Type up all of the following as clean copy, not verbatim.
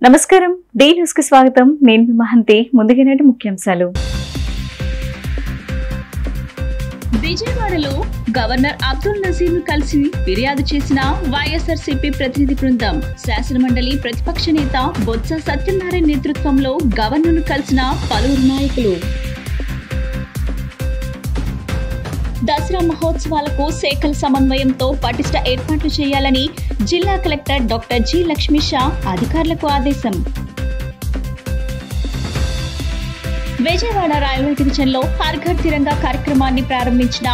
నమస్కారం day news కి స్వాగతం నేను మీ మహంతి ముందుగా నేటి ముఖ్యాంశాలు విజయవాడలో గవర్నర్ అబ్దుల్ నజీర్ ను కలిసి ఫిర్యాదు చేసిన వైఎస్ఆర్సీపీ ప్రతినిధి బృందం శాసనమండలి ప్రతిపక్ష నేత బొత్స సత్యనారాయణ నేతృత్వంలో గవర్నర్ ను కలిసిన పలువురు నాయకులు దసరా మహోత్సవాలకు శాఖల సమన్వయంతో పటిష్ట ఏర్పాట్లు చేయాలని జిల్లా collector doctor G Lakshmi Shah అధికారులకు ఆదేశం. విజయవాడ రైల్వే డివిజన్ లో హర్ ఘర్ తిరంగా కార్యక్రమాన్ని ప్రారంభించిన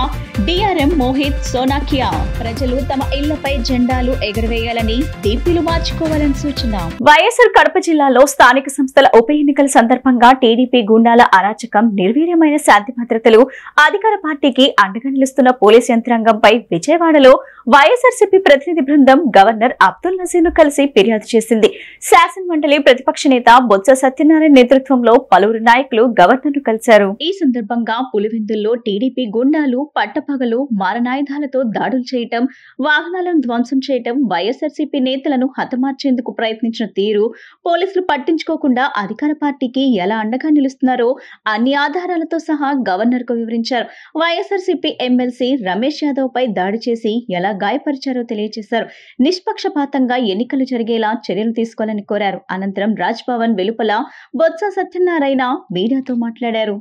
డిఆర్ఎం మోహిత్ సోనాకియా ప్రజలు తమ ఇళ్లపై జెండాలు ఎగరవేయాలని దీపీలు మార్చుకోవాలని సూచన. వైఎస్ఆర్ కడప జిల్లాలో స్థానిక సంస్థల ఉప ఎన్నికల సందర్భంగా టీడీపీ గుండాల అరాచకం, నిర్వీర్యమైన శాంతి భద్రతలు, అధికార పార్టీకి అండగా నిలుస్తున్న పోలీస్ యంత్రాంగంపై విజయవాడలో వైఎస్ఆర్సీపీ ప్రతినిధి బృందం గవర్నర్ అబ్దుల్ నజీర్ ను కలిసి ఫిర్యాదు చేసింది. శాసనమండలి ప్రతిపక్ష నేత బొత్స సత్యనారాయణ నేతృత్వంలో పలువురు నాయకులు గవర్నర్ ను కలిశారు. ఈ సందర్భంగా పులివెందుల్లో టీడీపీ గుండాలు పట్టపగలు మారణాయుధాలతో దాడులు చేయటం, వాహనాలను ధ్వంసం చేయటం, వైఎస్ఆర్సీపీ నేతలను హతమార్చేందుకు ప్రయత్నించిన తీరు, పోలీసులు పట్టించుకోకుండా అధికార పార్టీకి ఎలా అండగా నిలుస్తున్నారో అన్ని ఆధారాలతో సహా గవర్నర్ కు వివరించారు. వైఎస్ఆర్సీపీ ఎమ్మెల్సీ రమేష్ యాదవ్ పై దాడి చేసి ఎలా గాయపరిచారో తెలియజేశారు. నిష్పక్షపాతంగా ఎన్నికలు జరిగేలా చర్యలు తీసుకోవాలని కోరారు. అనంతరం రాజ్ భవన్ వెలుపల బొత్స సత్యనారాయణ మీడియాతో మాట్లాడారు.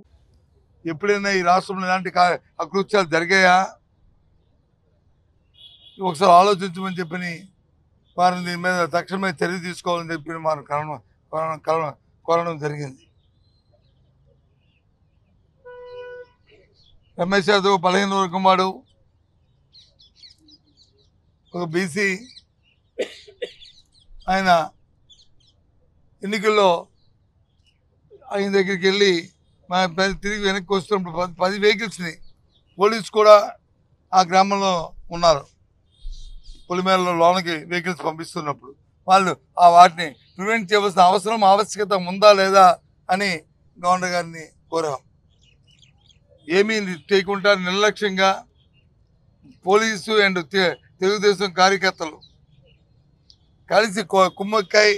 ఎప్పుడైనా ఈ రాష్ట్రంలో ఇలాంటి అకృత్యాలు జరిగాయా ఒకసారి ఆలోచించమని చెప్పని వారిని దీని మీద తక్షణమే చర్య తీసుకోవాలని చెప్పి మనం కోరడం జరిగింది. రమేష్ యాదవ్ 15 వర్గం వాడు, ఒక బీసీ. ఆయన ఎన్నికల్లో ఆయన దగ్గరికి వెళ్ళి మా తిరిగి వెనక్కి వస్తున్నప్పుడు 10 వెహికల్స్ని పోలీసు కూడా ఆ గ్రామంలో ఉన్నారు. పొలిమేరలో లోనకి వెహికల్స్ పంపిస్తున్నప్పుడు వాళ్ళు వాటిని ప్రివెంట్ చేయవలసిన ఆవశ్యకత ఉందా లేదా అని గవర్నర్ గారిని కోరాం. ఏమీ చేయకుండా నిర్లక్ష్యంగా పోలీసు అండ్ తెలుగుదేశం కార్యకర్తలు కలిసి కుమ్మక్కాయ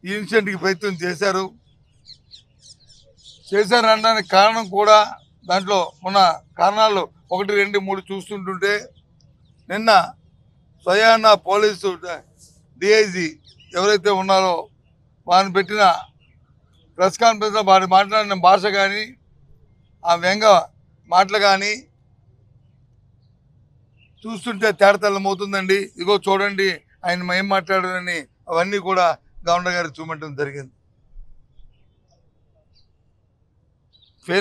ఈ ఇన్సిడెంట్కి ప్రయత్నం చేశారనడానికి కారణం కూడా దాంట్లో ఉన్న కారణాలు 1, 2, 3 చూస్తుంటుంటే నిన్న స్వయాన పోలీసు డిఐజీ ఎవరైతే ఉన్నారో వారిని పెట్టిన ప్రెస్ కాన్ఫరెన్స్లో వారు మాట్లాడిన భాష కానీ ఆ వ్యంగ మాటలు కానీ చూస్తుంటే తేడతెల్లమవుతుందండి. ఇగో చూడండి ఆయన ఏం మాట్లాడారని అవన్నీ కూడా గవర్నర్ గారికి చూపెట్టడం జరిగింది. ఫ్రీ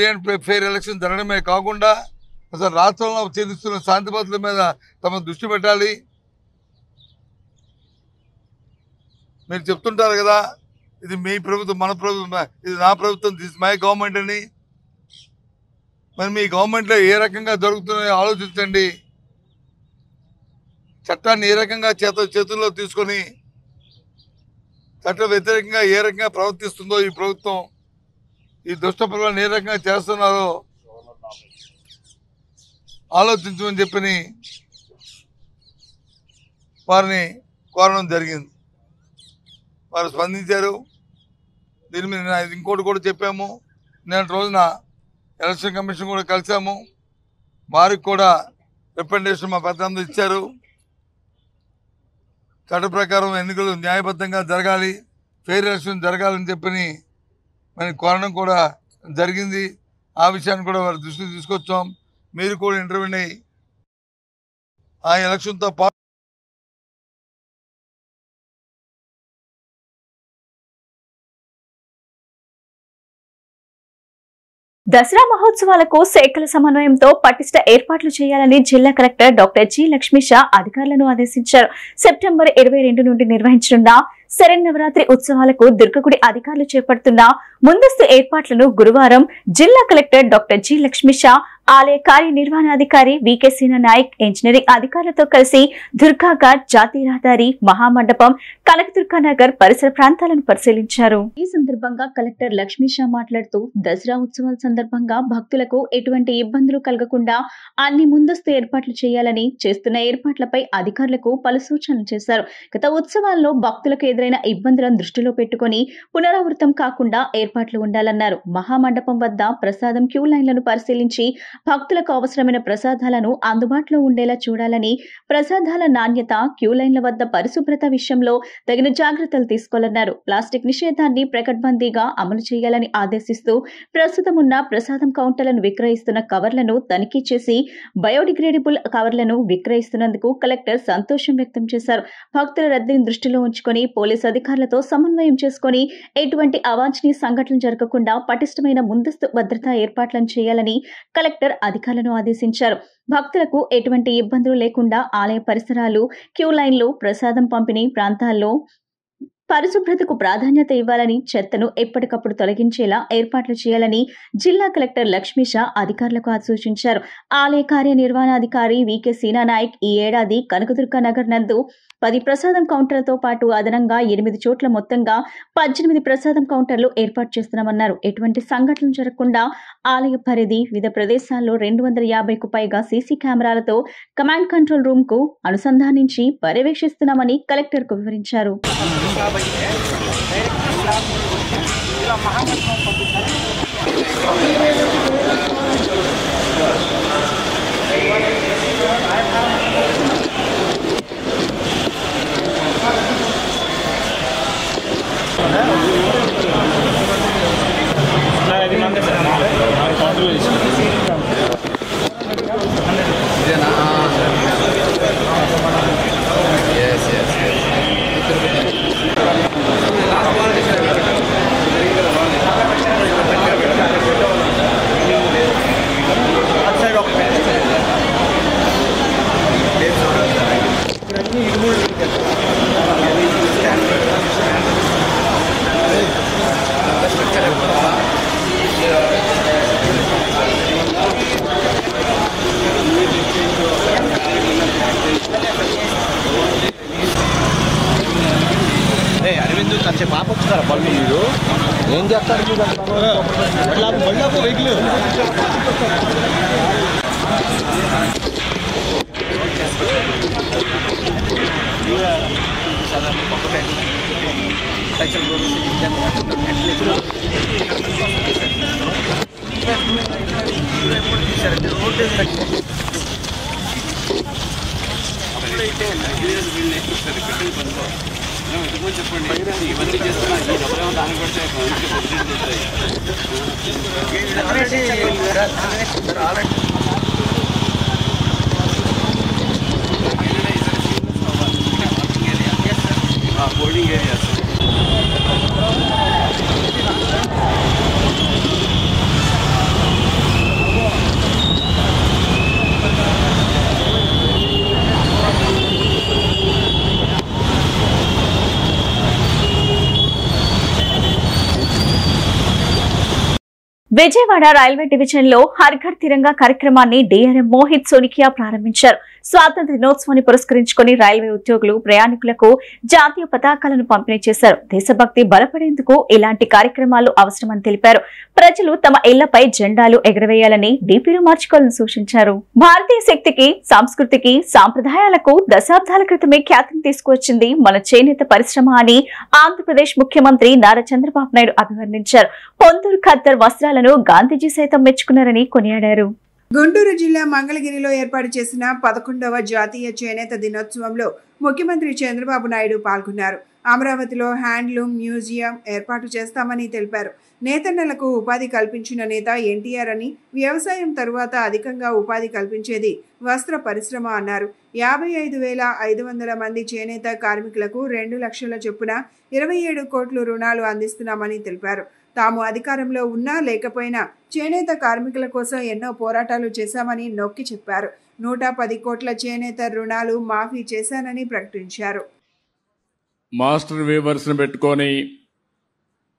అండ్ ఫెయిర్ ఎలక్షన్ జరగడమే కాకుండా అసలు రాష్ట్రంలో చెందిస్తున్న శాంతి భద్రతల మీద తమ దృష్టి పెట్టాలి. మీరు చెప్తుంటారు కదా, ఇది మీ ప్రభుత్వం, మన ప్రభుత్వం, ఇది నా ప్రభుత్వం, దిస్ మై గవర్నమెంట్ అని. మరి మీ గవర్నమెంట్లో ఏ రకంగా జరుగుతున్నాయో ఆలోచించండి. చట్టాన్ని ఏ రకంగా చేతుల్లో తీసుకొని చట్ట వ్యతిరేకంగా ఏ రకంగా ప్రవర్తిస్తుందో ఈ ప్రభుత్వం, ఈ దుష్ట ప్రజలను ఏ రకంగా చేస్తున్నారో ఆలోచించమని చెప్పని వారిని కోరడం జరిగింది. వారు స్పందించారు. దీని మీద ఇంకోటి కూడా చెప్పాము. నిన్నటి రోజున ఎలక్షన్ కమిషన్ కూడా కలిసాము. వారికి కూడా రిప్రజెంటేషన్ మా పెద్దలందరూ ఇచ్చారు. చట్ట ప్రకారం ఎన్నికలు న్యాయబద్ధంగా జరగాలి, ఫెయిర్ ఎలక్షన్ జరగాలని చెప్పని మరి కోరడం కూడా జరిగింది. ఆ విషయాన్ని కూడా వారి దృష్టికి తీసుకొచ్చాం. మీరు కూడా ఇంటర్వ్యూని ఆ ఎలక్షన్తో పాటు దసరా మహోత్సవాలకు శాఖల సమన్వయంతో పటిష్ట ఏర్పాట్లు చేయాలని జిల్లా collector doctor G Lakshmi Shah అధికారులను ఆదేశించారు. సెప్టెంబర్ 22 నుండి నిర్వహించనున్న శరన్నవరాత్రి ఉత్సవాలకు దుర్గగుడి అధికారులు చేపడుతున్న ముందస్తు ఏర్పాట్లను గురువారం జిల్లా కలెక్టర్ డాక్టర్ జి లక్ష్మీషా, ఆలయ కార్యనిర్వహణాధికారి వికే సీనా నాయక్, ఇంజనీరింగ్ అధికారులతో కలిసి దుర్గాఘాట్, జాతీయ రహదారి, మహామండపం, కనకదుర్గా నగర్ పరిసర ప్రాంతాలను పరిశీలించారు. ఈ సందర్భంగా కలెక్టర్ లక్ష్మీషా మాట్లాడుతూ దసరా ఉత్సవాల సందర్భంగా భక్తులకు ఎటువంటి ఇబ్బందులు కలగకుండా అన్ని ముందస్తు ఏర్పాట్లు చేయాలని, చేస్తున్న ఏర్పాట్లపై అధికారులకు పలు సూచనలు చేశారు. గత ఉత్సవాల్లో భక్తులకు ఎదురైన ఇబ్బందులను దృష్టిలో పెట్టుకుని పునరావృతం కాకుండా ఏర్పాట్లు ఉండాలన్నారు. మహామండపం వద్ద ప్రసాదం క్యూ లైన్లను పరిశీలించి భక్తులకు అవసరమైన ప్రసాదాలను అందుబాటులో ఉండేలా చూడాలని, ప్రసాదాల నాణ్యత, క్యూ లైన్ల వద్ద పరిశుభ్రత విషయంలో తగిన జాగ్రత్తలు తీసుకోవాలన్నారు. ప్లాస్టిక్ నిషేధాన్ని ప్రకటబందీగా అమలు చేయాలని ఆదేశిస్తూ ప్రస్తుతం ఉన్న ప్రసాదం కౌంటర్లను విక్రయిస్తున్న కవర్లను తనిఖీ చేసి బయోడిగ్రేడబుల్ కవర్లను విక్రయిస్తున్నందుకు కలెక్టర్ సంతోషం వ్యక్తం చేశారు. భక్తుల రద్దీని దృష్టిలో ఉంచుకొని పోలీసు అధికారులతో సమన్వయం చేసుకుని ఎటువంటి అవాంఛనీయ సంఘటనలు జరగకుండా పటిష్టమైన ముందస్తు భద్రతా ఏర్పాట్లను చేయాలని కలెక్టర్ అధికారులను ఆదేశించారు. భక్తులకు ఎటువంటి ఇబ్బందులు లేకుండా ఆలయ పరిసరాలు, క్యూ లైన్లు, ప్రసాదం పంపిణీ ప్రాంతాల్లో పరిశుభ్రతకు ప్రాధాన్యత ఇవ్వాలని, చెత్తను ఎప్పటికప్పుడు తొలగించేలా ఏర్పాట్లు చేయాలని జిల్లా కలెక్టర్ లక్ష్మీషా అధికారులకు సూచించారు. ఆలయ కార్యనిర్వహణాధికారి వికే సీనా నాయక్ ఈ ఏడాది కనకదుర్గా నగర్ నందు 10 ప్రసాదం కౌంటర్లతో పాటు అదనంగా 8 చోట్ల మొత్తంగా 18 ప్రసాదం కౌంటర్లు ఏర్పాటు చేస్తున్నామన్నారు. ఎటువంటి సంఘటనలు జరగకుండా ఆలయ పరిధి, వివిధ ప్రదేశాల్లో 250కు పైగా సీసీ కెమెరాలతో కమాండ్ కంట్రోల్ రూమ్ కు అనుసంధానించి పర్యవేక్షిస్తున్నామని కలెక్టర్ కు వివరించారు. అరవింద్ వచ్చే పాప వచ్చుతారా పళ్ళు మీరు ఏం చేస్తారు వెహికల్ చెప్పండి ఇవన్నీ చేస్తున్నా దాని boarding areas Vijayawada railway division లో హర్ ఘర్ తిరంగా కార్యక్రమాన్ని డిఆర్ఎం మోహిత్ సోనికియా ప్రారంభించారు. స్వాతంత్ర దినోత్సవాన్ని పురస్కరించుకుని రైల్వే ఉద్యోగులు, ప్రయాణికులకు జాతీయ పతాకాలను పంపిణీ చేశారు. దేశభక్తి బలపడేందుకు ఇలాంటి కార్యక్రమాలు అవసరమని తెలిపారు. ప్రజలు తమ ఇళ్లపై జెండాలు ఎగరవేయాలని, డీపీలు మార్చుకోవాలని సూచించారు. భారతీయ శక్తికి, సంస్కృతికి, సాంప్రదాయాలకు దశాబ్దాల క్రితమే ఖ్యాతిని తీసుకువచ్చింది మన చేనేత పరిశ్రమ అని ఆంధ్రప్రదేశ్ ముఖ్యమంత్రి నారా చంద్రబాబు నాయుడు అభివర్ణించారు. పొందూరు ఖద్దర్ వస్త్రాలను గాంధీజీ సైతం మెచ్చుకున్నారని కొనియాడారు. గుంటూరు జిల్లా మంగళగిరిలో ఏర్పాటు చేసిన 11వ జాతీయ చేనేత దినోత్సవంలో ముఖ్యమంత్రి చంద్రబాబు నాయుడు పాల్గొన్నారు. అమరావతిలో హ్యాండ్లూమ్ మ్యూజియం ఏర్పాటు చేస్తామని తెలిపారు. నేతన్నలకు ఉపాధి కల్పించిన నేత ఎన్టీఆర్ అని, వ్యవసాయం తరువాత అధికంగా ఉపాధి కల్పించేది వస్త్ర పరిశ్రమ అన్నారు. 55,500 మంది చేనేత కార్మికులకు 2 లక్షల చొప్పున 27 కోట్లు రుణాలు అందిస్తున్నామని తెలిపారు. తాము అధికారంలో ఉన్నా లేకపోయినా చేనేత కార్మికుల కోసం ఎన్నో పోరాటాలు చేశామని నొక్కి చెప్పారు. 110 కోట్ల చేనేత రుణాలు మాఫీ చేశానని ప్రకటించారు. మాస్టర్ వీవర్స్ని పెట్టుకొని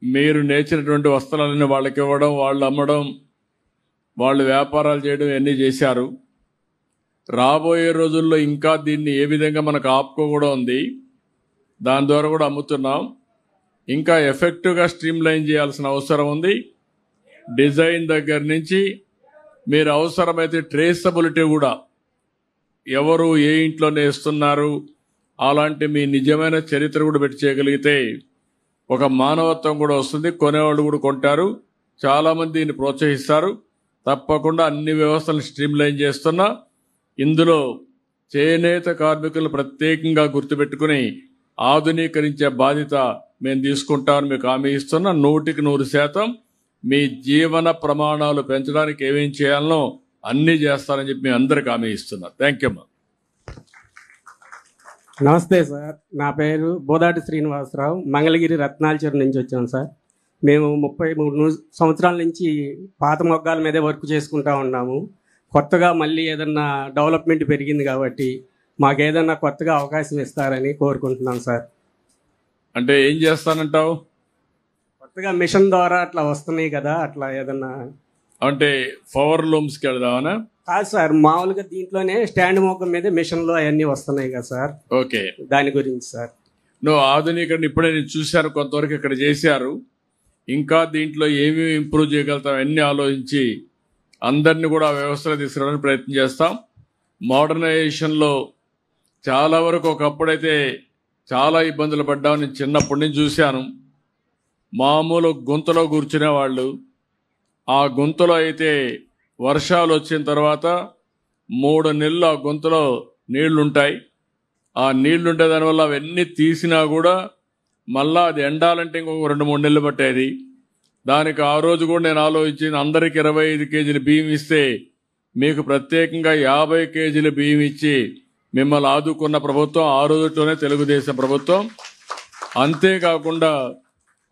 మీరు నేర్చినటువంటి వస్త్రాలను వాళ్ళకి ఇవ్వడం, వాళ్ళు అమ్మడం, వాళ్ళు వ్యాపారాలు చేయడం ఇవన్నీ చేశారు. రాబోయే రోజుల్లో ఇంకా దీన్ని ఏ విధంగా మనకు ఆప్కో కూడా ఉంది, దాని ద్వారా కూడా అమ్ముతున్నాం. ఇంకా ఎఫెక్టివ్గా స్ట్రీమ్ లైన్ చేయాల్సిన అవసరం ఉంది. డిజైన్ దగ్గర నుంచి మీరు అవసరమైతే ట్రేసబిలిటీ కూడా, ఎవరు ఏ ఇంట్లోనే ఇస్తున్నారు అలాంటి మీ నిజమైన చరిత్ర కూడా పెట్టి చేయగలిగితే ఒక మానవత్వం కూడా వస్తుంది. కొనేవాళ్ళు కూడా కొంటారు, చాలామంది దీన్ని ప్రోత్సహిస్తారు. తప్పకుండా అన్ని వ్యవస్థలను స్ట్రీమ్ లైన్ చేస్తున్నా. ఇందులో చేనేత కార్మికులు ప్రత్యేకంగా గుర్తుపెట్టుకుని ఆధునీకరించే బాధ్యత మేము తీసుకుంటామని మీకు హామీ ఇస్తున్నా. 100% మీ జీవన ప్రమాణాలు పెంచడానికి ఏమేం చేయాలనో అన్నీ చేస్తారని చెప్పి మీ అందరికి హామీ ఇస్తున్నా. థ్యాంక్ యూ అమ్మా. నమస్తే సార్, నా పేరు బోదాటి శ్రీనివాసరావు, మంగళగిరి రత్నాలచెరు నుంచి వచ్చాం సార్. మేము 33 సంవత్సరాల నుంచి పాత మొగ్గాల మీదే వర్క్ చేసుకుంటా ఉన్నాము. కొత్తగా మళ్ళీ ఏదన్నా డెవలప్మెంట్ పెరిగింది కాబట్టి మాకు ఏదన్నా కొత్తగా అవకాశం ఇస్తారని కోరుకుంటున్నాం సార్. అంటే ఏం చేస్తానంటావు? కొత్తగా మిషన్ ద్వారా అట్లా వస్తున్నాయి కదా, అట్లా ఏదన్నా. అంటే పవర్ లూమ్స్కి వెళదామనా? కాదు సార్, మామూలుగా దీంట్లోనే స్టాండ్ మొగ్గం మీద మిషన్లో అవన్నీ వస్తున్నాయి కదా సార్. ఓకే, దాని గురించి సార్. నువ్వు ఆధునీకరణ ఇప్పుడే నేను చూశాను, కొంతవరకు ఇక్కడ చేశారు. ఇంకా దీంట్లో ఏమేమి ఇంప్రూవ్ చేయగలుగుతాం అన్నీ ఆలోచించి అందరినీ కూడా వ్యవస్థలో తీసుకురావడానికి ప్రయత్నం చేస్తాం. మోడర్నైజేషన్లో చాలా వరకు ఒకప్పుడైతే చాలా ఇబ్బందులు పడ్డాం. నేను చిన్నప్పటి నుంచి చూశాను. మామూలు గుంతలో కూర్చునే వాళ్ళు, ఆ గుంతలో అయితే వర్షాలు వచ్చిన తర్వాత 3 నెలలు ఆ గుంతలో నీళ్లుంటాయి. ఆ నీళ్లుంటే దానివల్ల అవన్నీ తీసినా కూడా మళ్ళా అది ఎండాలంటే ఇంకొక 2-3 నెలలు పట్టేది. దానికి ఆ రోజు కూడా నేను ఆలోచించింది, అందరికి 25 కేజీల బియ్యం ఇస్తే మీకు ప్రత్యేకంగా 50 కేజీల బియ్యం ఇచ్చి మిమ్మల్ని ఆదుకున్న ప్రభుత్వం ఆ రోజులోనే తెలుగుదేశం ప్రభుత్వం. అంతేకాకుండా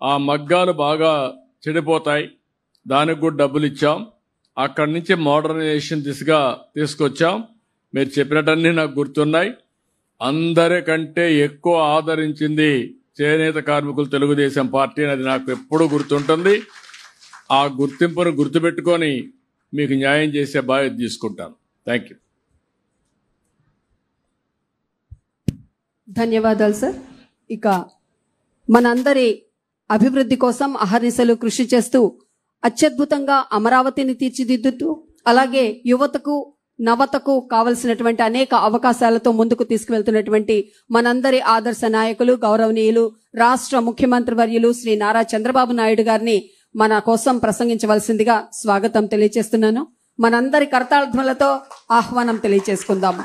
ఆ మగ్గాలు బాగా చెడిపోతాయి, దానికి కూడా డబ్బులు ఇచ్చాం. అక్కడి నుంచి మోడర్నైజేషన్ దిశగా తీసుకొచ్చాం. మీరు చెప్పినట్టన్నీ నాకు గుర్తున్నాయి. అందరికంటే ఎక్కువ ఆదరించింది చేనేత కార్మికులు తెలుగుదేశం పార్టీ అనేది నాకు ఎప్పుడూ గుర్తుంటుంది. ఆ గుర్తింపును గుర్తుపెట్టుకొని మీకు న్యాయం చేసే బాధ్యత తీసుకుంటాను. Thank you. ధన్యవాదాలు సార్. ఇక మనందరి అభివృద్ధి కోసం అహర్నిశలు కృషి చేస్తూ అత్యద్భుతంగా అమరావతిని తీర్చిదిద్దుతూ అలాగే యువతకు నవతకు కావలసినటువంటి అనేక అవకాశాలతో ముందుకు తీసుకువెళ్తున్నటువంటి మనందరి ఆదర్శ నాయకులు గౌరవనీయులు రాష్ట్ర ముఖ్యమంత్రి వర్యులు శ్రీ నారా చంద్రబాబు నాయుడు గారిని మన కోసం ప్రసంగించవలసిందిగా స్వాగతం తెలియజేస్తున్నాను. మనందరి కరతాళధ్వనులతో ఆహ్వానం తెలియజేసుకుందాము.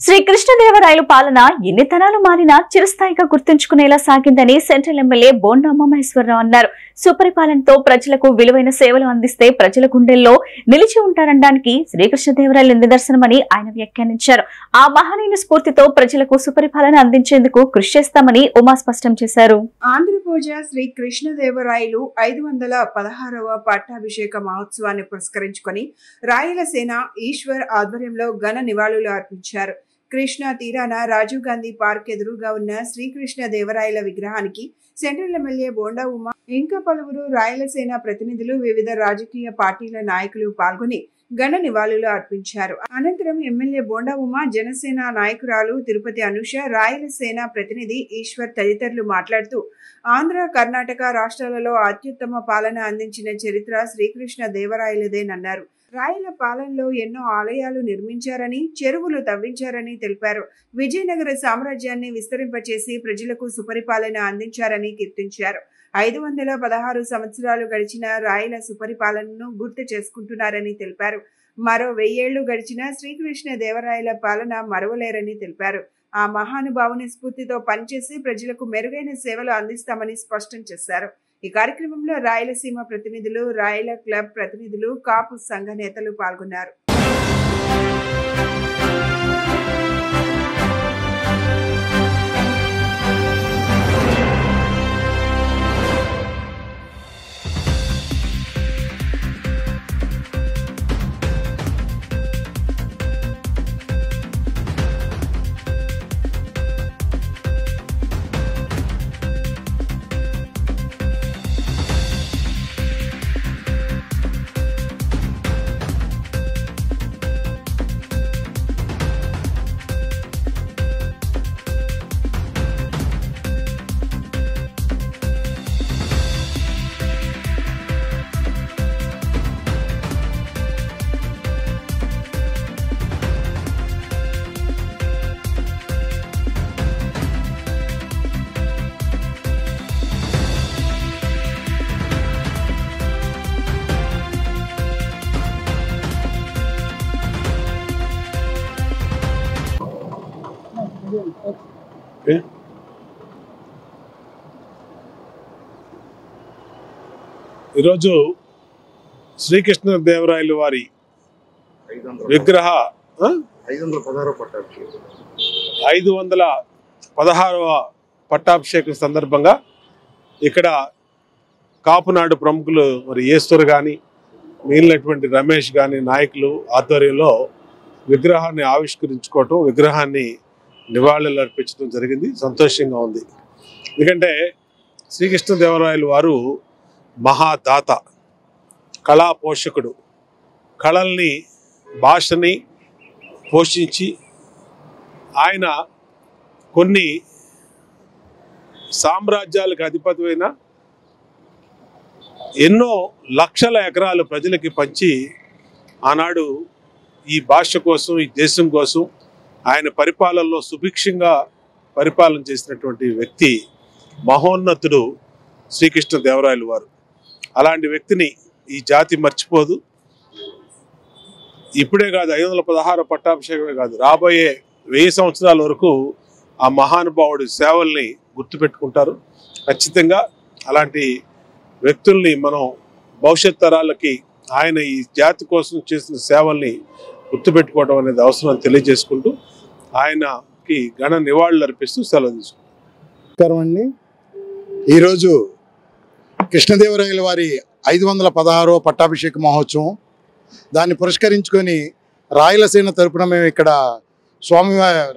శ్రీకృష్ణదేవరాయలు పాలన ఎన్ని తరాలు మారినా చిరస్థాయిగా గుర్తుంచుకునేలా సాగిందని సెంట్రల్ ఎమ్మెల్యే బోండా ఉమామహేశ్వరరావు అన్నారు. సుపరిపాలనతో ప్రజలకు విలువైన సేవలు అందిస్తే ప్రజల గుండెల్లో నిలిచి ఉంటారనడానికి శ్రీకృష్ణదేవరాయలు నిదర్శనమని ఆయన వ్యాఖ్యానించారు. ఆ మహనీయుని స్ఫూర్తితో ప్రజలకు సుపరిపాలన అందించేందుకు కృషి చేస్తామని ఉమా స్పష్టం చేశారు. ఆంధ్రభోజ శ్రీ కృష్ణదేవరాయలు 516వ పట్టాభిషేక మహోత్సవాన్ని పురస్కరించుకొని రాయలసేన ఈశ్వర్ ఆధ్వర్యంలో ఘన నివాళులు అర్పించారు. కృష్ణా తీరాన రాజీవ్ గాంధీ పార్క్ ఎదురుగా ఉన్న శ్రీకృష్ణ దేవరాయల విగ్రహానికి సెంట్రల్ ఎమ్మెల్యే బోండా ఉమా ఇంకా పలువురు రాయలసేన ప్రతినిధులు వివిధ రాజకీయ పార్టీల నాయకులు పాల్గొని ఘన నివాళులు అర్పించారు. అనంతరం ఎమ్మెల్యే బోండా ఉమా, జనసేన నాయకురాలు తిరుపతి అనుష, రాయలసేన ప్రతినిధి ఈశ్వర్ తదితరులు మాట్లాడుతూ ఆంధ్ర, కర్ణాటక రాష్ట్రాలలో అత్యుత్తమ పాలన అందించిన చరిత్ర శ్రీకృష్ణ దేవరాయలదేనన్నారు. రాయల పాలనలో ఎన్నో ఆలయాలు నిర్మించారని, చెరువులు తవ్వించారని తెలిపారు. విజయనగర సామ్రాజ్యాన్ని విస్తరింపచేసి ప్రజలకు సుపరిపాలన అందించారని కీర్తించారు. 516 సంవత్సరాలు గడిచిన రాయల సుపరిపాలనను గుర్తు చేసుకుంటున్నారని తెలిపారు. మరో 1000 ఏళ్లు గడిచిన శ్రీకృష్ణ దేవరాయల పాలన మరవలేరని తెలిపారు. ఆ మహానుభావుని స్ఫూర్తితో పనిచేసి ప్రజలకు మెరుగైన సేవలు అందిస్తామని స్పష్టం చేశారు. ఈ కార్యక్రమంలో రాయలసీమ ప్రతినిధులు, రాయల క్లబ్ ప్రతినిధులు, కాపు సంఘ నేతలు పాల్గొన్నారు. ఈరోజు శ్రీకృష్ణదేవరాయలు వారి విగ్రహ 516వ పట్టాభిషేకం సందర్భంగా ఇక్కడ కాపునాడు ప్రముఖులు మరి ఈశ్వర్ కానీ మిగిలినటువంటి రమేష్ కానీ నాయకులు ఆధ్వర్యంలో విగ్రహాన్ని ఆవిష్కరించుకోవటం, విగ్రహాన్ని నివాళులు అర్పించడం జరిగింది. సంతోషంగా ఉంది. ఎందుకంటే శ్రీకృష్ణదేవరాయలు వారు మహాదాత, కళా పోషకుడు. కళల్ని, భాషని పోషించి ఆయన కొన్ని సామ్రాజ్యాలకు అధిపతివైన ఎన్నో లక్షల ఎకరాలు ప్రజలకి పంచి ఆనాడు ఈ భాష కోసం, ఈ దేశం కోసం ఆయన పరిపాలనలో సుభిక్షంగా పరిపాలన చేసినటువంటి వ్యక్తి మహోన్నతుడు శ్రీకృష్ణదేవరాయలు వారు. అలాంటి వ్యక్తిని ఈ జాతి మర్చిపోదు. ఇప్పుడే కాదు, 516 పట్టాభిషేకమే కాదు, రాబోయే 1000 సంవత్సరాల వరకు ఆ మహానుభావుడి సేవల్ని గుర్తుపెట్టుకుంటారు. ఖచ్చితంగా అలాంటి వ్యక్తుల్ని మనం భవిష్యత్ తరాలకి ఆయన ఈ జాతి కోసం చేసిన సేవల్ని గుర్తుపెట్టుకోవడం అనేది అవసరం తెలియజేసుకుంటూ ఆయనకి ఘన నివాళులు అర్పిస్తూ సెలవు తీసుకుంటాం. ఈరోజు కృష్ణదేవరాయల వారి 516వ పట్టాభిషేక మహోత్సవం, దాన్ని పురస్కరించుకొని రాయలసీమ తరపున మేము ఇక్కడ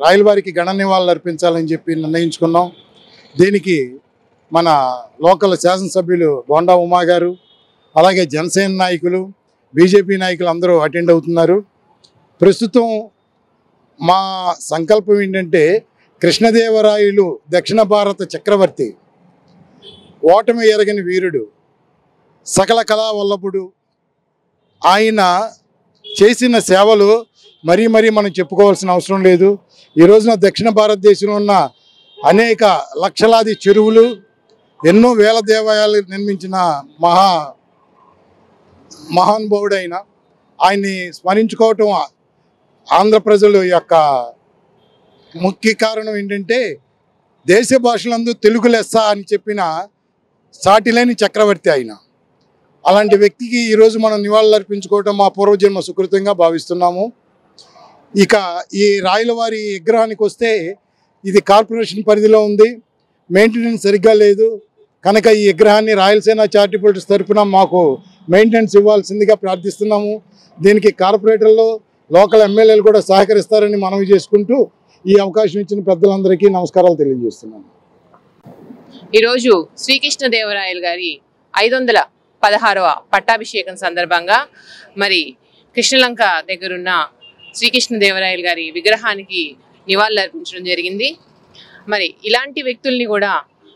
రాయలవారికి ఘన నివాళులు అర్పించాలని చెప్పి నిర్ణయించుకున్నాం. దీనికి మన లోకల్ శాసనసభ్యులు బోండా ఉమా గారు, అలాగే జనసేన నాయకులు, బీజేపీ నాయకులు అందరూ అటెండ్ అవుతున్నారు. ప్రస్తుతం మా సంకల్పం ఏంటంటే కృష్ణదేవరాయలు దక్షిణ భారత చక్రవర్తి, ఓటమి ఎరగని వీరుడు, సకల కళా వల్లభుడు. ఆయన చేసిన సేవలు మరీ మనం చెప్పుకోవాల్సిన అవసరం లేదు. ఈ రోజున దక్షిణ భారతదేశంలో ఉన్న అనేక లక్షలాది చెరువులు, ఎన్నో వేల దేవాలయాలు నిర్మించిన మహానుభావుడైన ఆయన్ని స్మరించుకోవటం ఆంధ్ర ప్రజల యొక్క ముఖ్య కారణం ఏంటంటే దేశ భాషలందు తెలుగు లెస్స అని చెప్పిన సాటిలేని చక్రవర్తి ఆయన. అలాంటి వ్యక్తికి ఈరోజు మనం నివాళులు అర్పించుకోవటం మా పూర్వజన్మ సుకృతంగా భావిస్తున్నాము. ఇక ఈ రాయలవారి విగ్రహానికి వస్తే ఇది కార్పొరేషన్ పరిధిలో ఉంది, మెయింటెనెన్స్ సరిగ్గా లేదు. కనుక ఈ విగ్రహాన్ని రాయలసీమ చారిటబుల్ ట్రస్ట్ తరఫున మాకు మెయింటెనెన్స్ ఇవ్వాల్సిందిగా ప్రార్థిస్తున్నాము. దీనికి కార్పొరేటర్లు, లోకల్ ఎమ్మెల్యేలు కూడా సహకరిస్తారని మనవి చేసుకుంటూ ఈ అవకాశం ఇచ్చిన పెద్దలందరికీ నమస్కారాలు తెలియజేస్తున్నాను. ఈరోజు శ్రీకృష్ణదేవరాయలు గారి 516వ పట్టాభిషేకం సందర్భంగా మరి కృష్ణలంక దగ్గరున్న శ్రీకృష్ణదేవరాయలు గారి విగ్రహానికి నివాళులు అర్పించడం జరిగింది. మరి ఇలాంటి వ్యక్తుల్ని కూడా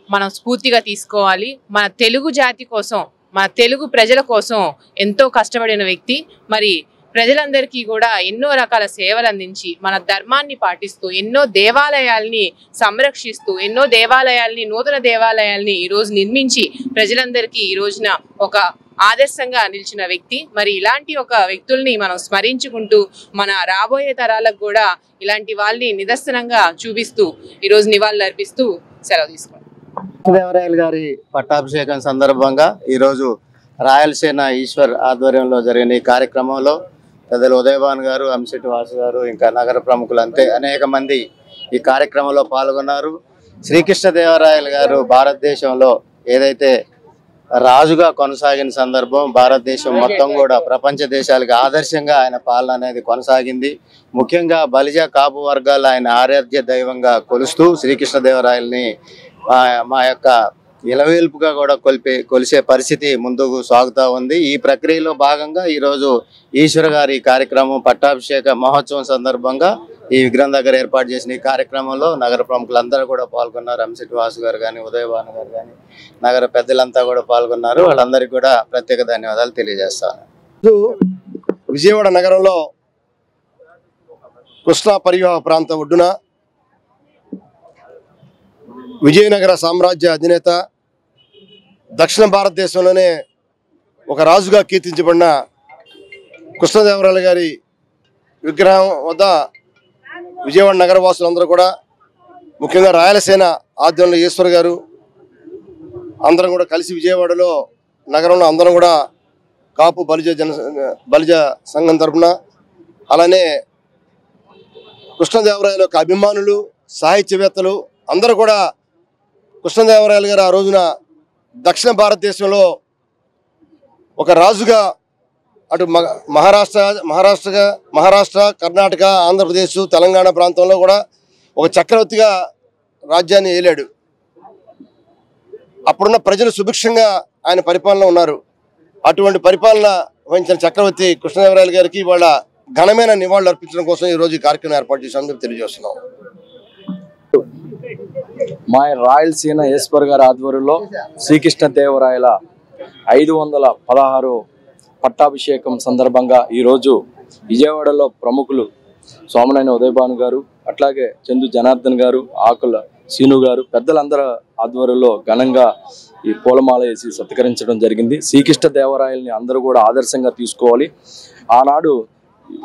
మనం స్ఫూర్తిగా తీసుకోవాలి. మన తెలుగు జాతి కోసం, మన తెలుగు ప్రజల కోసం ఎంతో కష్టపడిన వ్యక్తి. మరి ప్రజలందరికీ కూడా ఎన్నో రకాల సేవలు అందించి మన ధర్మాన్ని పాటిస్తూ ఎన్నో దేవాలయాల్ని సంరక్షిస్తూ ఎన్నో దేవాలయాల్ని, నూతన దేవాలయాల్ని ఈరోజు నిర్మించి ప్రజలందరికీ ఈ రోజున ఒక ఆదర్శంగా నిలిచిన వ్యక్తి. మరి ఇలాంటి ఒక వ్యక్తుల్ని మనం స్మరించుకుంటూ మన రాబోయే తరాలకు కూడా ఇలాంటి వాళ్ళని నిదర్శనంగా చూపిస్తూ ఈరోజు నివాళులు అర్పిస్తూ సెలవు తీసుకుంటాం. కృష్ణదేవరాయలు గారి పట్టాభిషేకం సందర్భంగా ఈరోజు రాయలసీమ ఈశ్వర్ ఆధ్వర్యంలో జరిగిన ఈ కార్యక్రమంలో పెద్దలు ఉదయభాన్ గారు, అంశెట్టి వాసు గారు, ఇంకా నగర ప్రముఖులు అంతే అనేక మంది ఈ కార్యక్రమంలో పాల్గొన్నారు. శ్రీకృష్ణదేవరాయలు గారు భారతదేశంలో ఏదైతే రాజుగా కొనసాగిన సందర్భం, భారతదేశం మొత్తం కూడా ప్రపంచ దేశాలకు ఆదర్శంగా ఆయన పాలన అనేది కొనసాగింది. ముఖ్యంగా బలిజ కాపు వర్గాలు ఆయన ఆరాధ్య దైవంగా కొలుస్తూ శ్రీకృష్ణదేవరాయల్ని మా యొక్క ఇలవేల్పుగా కూడా కొలిసే పరిస్థితి ముందుకు సాగుతూ ఉంది. ఈ ప్రక్రియలో భాగంగా ఈరోజు ఈశ్వర్ గారి కార్యక్రమం పట్టాభిషేక మహోత్సవం సందర్భంగా ఈ విగ్రహం దగ్గర ఏర్పాటు చేసిన ఈ కార్యక్రమంలో నగర ప్రముఖులందరూ కూడా పాల్గొన్నారు. అంశెట్టి వాసు గారు కానీ, ఉదయభాను గారు కానీ, నగర పెద్దలంతా కూడా పాల్గొన్నారు. వాళ్ళందరికీ కూడా ప్రత్యేక ధన్యవాదాలు తెలియజేస్తాను. విజయవాడ నగరంలో కృష్ణా పరివాహ ప్రాంత ఒడ్డున విజయనగర సామ్రాజ్య అధినేత, దక్షిణ భారతదేశంలోనే ఒక రాజుగా కీర్తించబడిన కృష్ణదేవరాయలు గారి విగ్రహం వద్ద విజయవాడ నగర వాసులందరూ కూడా ముఖ్యంగా రాయలసీన ఆధ్వర్యంలో ఈశ్వర్ గారు అందరం కూడా కలిసి విజయవాడలో నగరంలో అందరం కూడా కాపు బలిజ సంఘం తరఫున అలానే కృష్ణదేవరాయల యొక్క అభిమానులు సాహిత్యవేత్తలు అందరూ కూడా కృష్ణదేవరాయలు గారు ఆ రోజున దక్షిణ భారతదేశంలో ఒక రాజుగా అటు మహారాష్ట్ర కర్ణాటక ఆంధ్రప్రదేశ్ తెలంగాణ ప్రాంతంలో కూడా ఒక చక్రవర్తిగా రాజ్యాన్ని ఏలాడు. అప్పుడున్న ప్రజలు సుభిక్షంగా ఆయన పరిపాలన ఉన్నారు. అటువంటి పరిపాలన వహించిన చక్రవర్తి కృష్ణదేవరాయలు గారికి ఇవాళ ఘనమైన నివాళులు అర్పించడం కోసం ఈరోజు ఈ కార్యక్రమం ఏర్పాటు చేశామని తెలియజేస్తున్నాం. మా రాయలసీన ఈశ్వర్ గారి ఆధ్వర్యంలో శ్రీకృష్ణదేవరాయల 516 పట్టాభిషేకం సందర్భంగా ఈరోజు విజయవాడలో ప్రముఖులు సోమనాయన ఉదయభాను గారు, అట్లాగే చందు జనార్దన్ గారు, ఆకుల సీను గారు పెద్దలందరూ ఆధ్వర్యంలో ఘనంగా ఈ పూలమాల వేసి సత్కరించడం జరిగింది. శ్రీకృష్ణదేవరాయల్ని అందరూ కూడా ఆదర్శంగా తీసుకోవాలి. ఆనాడు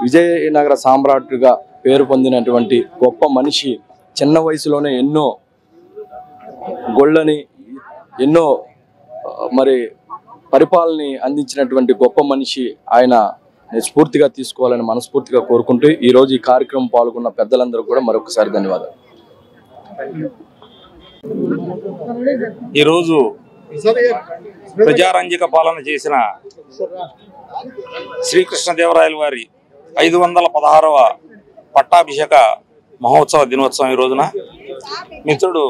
విజయనగర సామ్రాట్టుగా పేరు పొందినటువంటి గొప్ప మనిషి, చిన్న వయసులోనే ఎన్నో గొళ్ళని ఎన్నో మరి పరిపాలనని అందించినటువంటి గొప్ప మనిషి ఆయన స్ఫూర్తిగా తీసుకోవాలని మనస్ఫూర్తిగా కోరుకుంటూ ఈరోజు ఈ కార్యక్రమం పాల్గొన్న పెద్దలందరూ కూడా మరొకసారి ధన్యవాదాలు. ఈరోజు ప్రజారంజక పాలన చేసిన శ్రీకృష్ణదేవరాయల వారి 516వ పట్టాభిషేక మహోత్సవ దినోత్సవం ఈ రోజున మిత్రుడు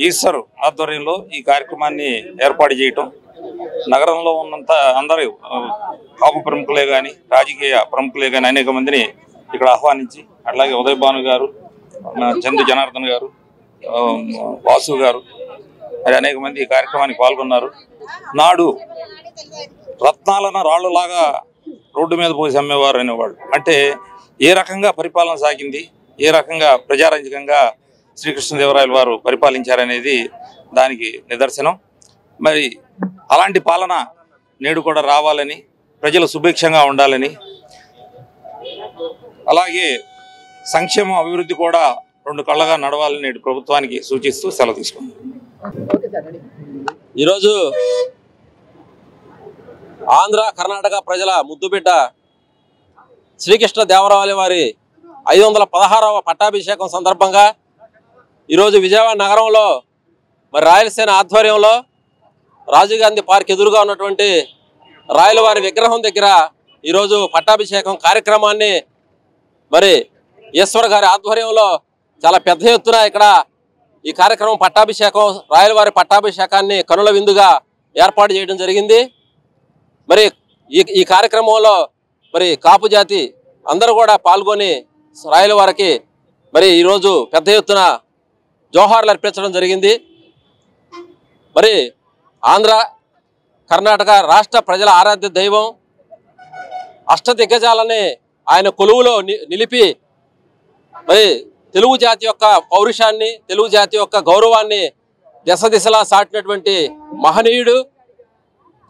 ఈశ్వర్ ఆధ్వర్యంలో ఈ కార్యక్రమాన్ని ఏర్పాటు చేయటం, నగరంలో ఉన్నంత అందరూ కాపు ప్రముఖులే కానీ రాజకీయ ప్రముఖులే కానీ అనేక మందిని ఇక్కడ ఆహ్వానించి, అట్లాగే ఉదయభాను గారు, చందు జనార్దన్ గారు, వాసు గారు మరి అనేక మంది ఈ కార్యక్రమానికి పాల్గొన్నారు. నాడు రత్నాలను రాళ్ళులాగా రోడ్డు మీద పోసి అమ్మేవారు అనేవాళ్ళు. అంటే ఏ రకంగా పరిపాలన సాగింది, ఏ రకంగా ప్రజారంజకంగా శ్రీకృష్ణదేవరాయల వారు పరిపాలించారనేది దానికి నిదర్శనం. మరి అలాంటి పాలన నేడు కూడా రావాలని, ప్రజలు సుభిక్షంగా ఉండాలని, అలాగే సంక్షేమం అభివృద్ధి కూడా రెండు కళ్ళగా నడవాలని నేడు ప్రభుత్వానికి సూచిస్తూ సెలవు తీసుకున్నాం. ఈరోజు ఆంధ్ర కర్ణాటక ప్రజల ముద్దుబిడ్డ శ్రీకృష్ణదేవరాయల వారి 516వ పట్టాభిషేకం సందర్భంగా ఈరోజు విజయవాడ నగరంలో మరి రాయలసీన ఆధ్వర్యంలో రాజీవ్ గాంధీ పార్క్ ఎదురుగా ఉన్నటువంటి రాయల వారి విగ్రహం దగ్గర ఈరోజు పట్టాభిషేకం కార్యక్రమాన్ని మరి ఈశ్వర్ గారి ఆధ్వర్యంలో చాలా పెద్ద ఎత్తున ఇక్కడ ఈ కార్యక్రమం పట్టాభిషేకం రాయల వారి పట్టాభిషేకాన్ని కనుల విందుగా ఏర్పాటు చేయడం జరిగింది. మరి ఈ కార్యక్రమంలో మరి కాపు జాతి అందరూ కూడా పాల్గొని రాయల వారికి మరి ఈరోజు పెద్ద ఎత్తున జోహార్లు అర్పించడం జరిగింది. మరి ఆంధ్ర కర్ణాటక రాష్ట్ర ప్రజల ఆరాధ్య దైవం అష్టదిగ్గజాలని ఆయన కొలువులో నిలిపి మరి తెలుగు జాతి యొక్క పౌరుషాన్ని, తెలుగు జాతి యొక్క గౌరవాన్ని దశ దిశలా సాటినటువంటి మహనీయుడు,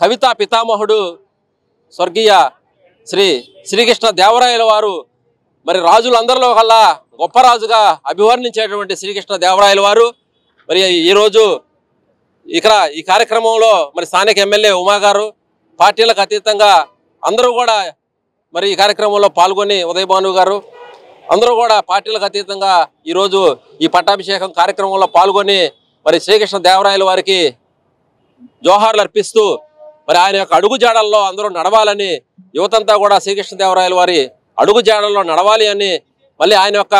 కవితా పితామహుడు స్వర్గీయ శ్రీకృష్ణదేవరాయల వారు మరి రాజులందరిలో కల్లా గొప్ప రాజుగా అభివర్ణించేటువంటి శ్రీకృష్ణదేవరాయల వారు మరి ఈరోజు ఇక్కడ ఈ కార్యక్రమంలో మరి స్థానిక ఎమ్మెల్యే ఉమా గారు, పార్టీలకు అతీతంగా అందరూ కూడా మరి ఈ కార్యక్రమంలో పాల్గొని ఉదయభాను గారు అందరూ కూడా పార్టీలకు అతీతంగా ఈరోజు ఈ పట్టాభిషేకం కార్యక్రమంలో పాల్గొని మరి శ్రీకృష్ణదేవరాయల వారికి జోహార్లు అర్పిస్తూ మరి ఆయన యొక్క అడుగు జాడల్లో అందరూ నడవాలని, యువతంతా కూడా శ్రీకృష్ణదేవరాయల వారి అడుగు జాడల్లో నడవాలి అని మళ్ళీ ఆయన యొక్క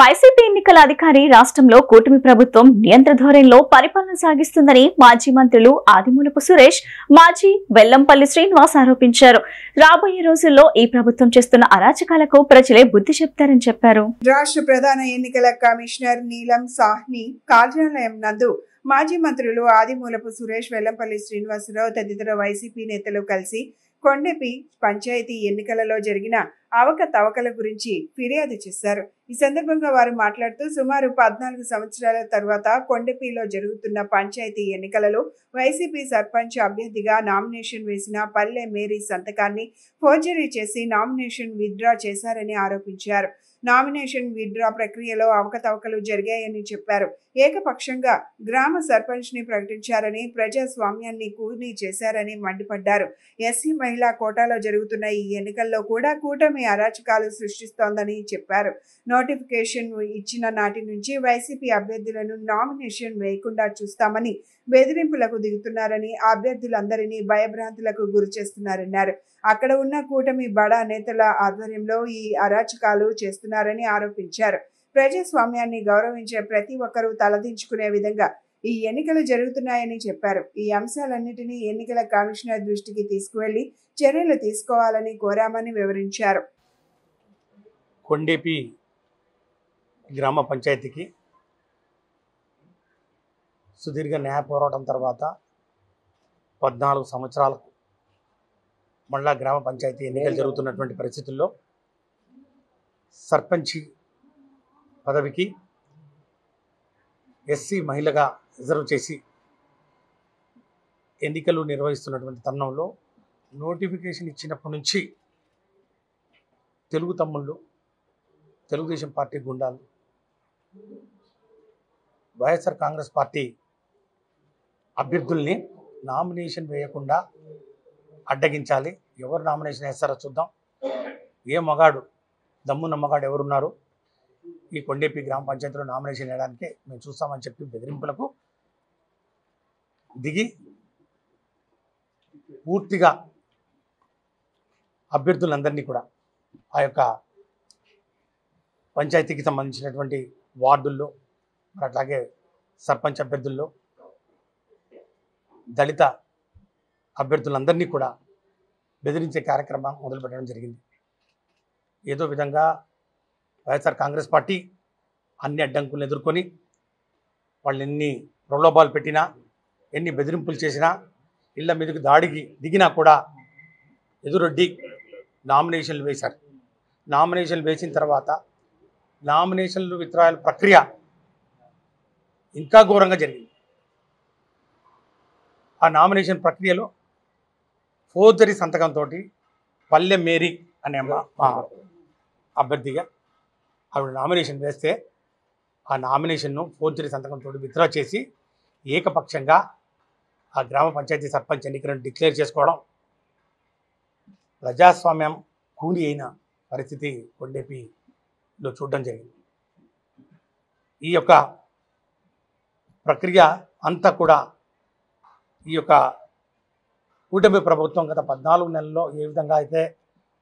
వైసీపీ ఎన్నికల అధికారి రాష్ట్రంలో కూటమి ప్రభుత్వం నియంత్రణ ధోరణిలో పరిపాలన సాగిస్తుందని మాజీ మంత్రులు ఆదిమూలపు సురేష్, మాజీ వెల్లంపల్లి శ్రీనివాస్ ఆరోపించారు. రాబోయే రోజుల్లో ఈ ప్రభుత్వం చేస్తున్న అరాచకాలకు ప్రజలే బుద్ధి చెప్తారని చెప్పారు. రాష్ట్ర ప్రధాన ఎన్నికల కమిషనర్ నీలం సాహ్ని కార్యాలయం నందు మాజీ మంత్రులు ఆదిమూలపు సురేష్, వెల్లంపల్లి శ్రీనివాసరావు తదితర వైసీపీ నేతలు కలిసి కొండెపి పంచాయతీ ఎన్నికలలో జరిగిన అవకతవకల గురించి ఫిర్యాదు చేశారు. ఈ సందర్భంగా వారు మాట్లాడుతూ సుమారు 14 సంవత్సరాల తర్వాత కొండెపిలో జరుగుతున్న పంచాయతీ ఎన్నికలలో వైసీపీ సర్పంచ్ అభ్యర్థిగా నామినేషన్ వేసిన పల్లె మేరీ సంతకాన్ని ఫోర్జరీ చేసి నామినేషన్ విత్డ్రా చేశారని ఆరోపించారు. నామినేషన్ విత్డ్రా ప్రక్రియలో అవకతవకలు జరిగాయని చెప్పారు. ఏకపక్షంగా గ్రామ సర్పంచ్ ని ప్రకటించారని, ప్రజాస్వామ్యాన్ని కూనీ చేశారని మండిపడ్డారు. ఎస్సీ మహిళా కోటాలో జరుగుతున్న ఈ ఎన్నికల్లో కూడా కూటమి అరాచకాలు సృష్టిస్తోందని చెప్పారు. నోటిఫికేషన్ ఇచ్చిన నాటి నుంచి వైసీపీ అభ్యర్థులను నామినేషన్ వేయకుండా చూస్తామని బెదిరింపులకు దిగుతున్నారని, అభ్యర్థులందరినీ భయభ్రాంతులకు గురి చేస్తున్నారన్నారు. అక్కడ ఉన్న కూటమి బడా నేతల ఆధ్వర్యంలో ఈ అరాచకాలు చేస్తున్నారని ఆరోపించారు. ప్రజాస్వామ్యాన్ని గౌరవించే ప్రతి ఒక్కరూ తలదించుకునే విధంగా ఈ ఎన్నికలు జరుగుతున్నాయని చెప్పారు. ఈ అంశాలన్నిటినీ ఎన్నికల కమిషనర్ దృష్టికి తీసుకువెళ్లి చర్యలు తీసుకోవాలని కోరామని వివరించారు. కొండేపి గ్రామ పంచాయతీకి సుదీర్ఘ న్యాయ పోరాటం తర్వాత 14 సంవత్సరాలకు మళ్ళా గ్రామ పంచాయతీ ఎన్నికలు జరుగుతున్నటువంటి పరిస్థితుల్లో సర్పంచి పదవికి ఎస్సీ మహిళగా రిజర్వ్ చేసి ఎన్నికలు నిర్వహిస్తున్నటువంటి తరుణంలో నోటిఫికేషన్ ఇచ్చినప్పటి నుంచి తెలుగు తమ్ముళ్ళు, తెలుగుదేశం పార్టీ గుండాలు, వైఎస్ఆర్ కాంగ్రెస్ పార్టీ అభ్యర్థుల్ని నామినేషన్ వేయకుండా అడ్డగించాలి. ఎవరు నామినేషన్ వేస్తారో చూద్దాం, ఏ మగాడు దమ్మున్న మగాడు ఎవరున్నారు ఈ కొండేపి గ్రామ పంచాయతీలో నామినేషన్ వేయడానికి మేము చూస్తామని చెప్పి బెదిరింపులకు దిగి పూర్తిగా అభ్యర్థులందరినీ కూడా ఆ యొక్క పంచాయతీకి సంబంధించినటువంటి వార్డుల్లో, మరి అట్లాగే సర్పంచ్ అభ్యర్థుల్లో దళిత అభ్యర్థులందరినీ కూడా బెదిరించే కార్యక్రమం మొదలుపెట్టడం జరిగింది. ఏదో విధంగా వైఎస్ఆర్ కాంగ్రెస్ పార్టీ అన్ని అడ్డంకులను ఎదుర్కొని వాళ్ళు ఎన్ని ప్రలోభాలు పెట్టినా, ఎన్ని బెదిరింపులు చేసినా, ఇళ్ల మీదకి దాడికి దిగినా కూడా ఎదురొడ్డి నామినేషన్లు వేశారు. నామినేషన్లు వేసిన తర్వాత నామినేషన్లు విత్డ్రాయల్ ప్రక్రియ ఇంకా ఘోరంగా జరిగింది. ఆ నామినేషన్ ప్రక్రియలో ఫోర్జరీ సంతకంతో పల్లె మేరీ అనే అభ్యర్థిగా ఆవిడ నామినేషన్ వేస్తే ఆ నామినేషన్ను ఫోర్జరీ సంతకంతో విత్డ్రా చేసి ఏకపక్షంగా ఆ గ్రామ పంచాయతీ సర్పంచ్ ఎన్నికలను డిక్లేర్ చేసుకోవడం ప్రజాస్వామ్యం కూలి అయిన పరిస్థితి కొండేపిలో చూడడం జరిగింది. ఈ యొక్క ప్రక్రియ అంతా కూడా ఈ యొక్క కూటమి ప్రభుత్వం గత 14 నెలల్లో ఏ విధంగా అయితే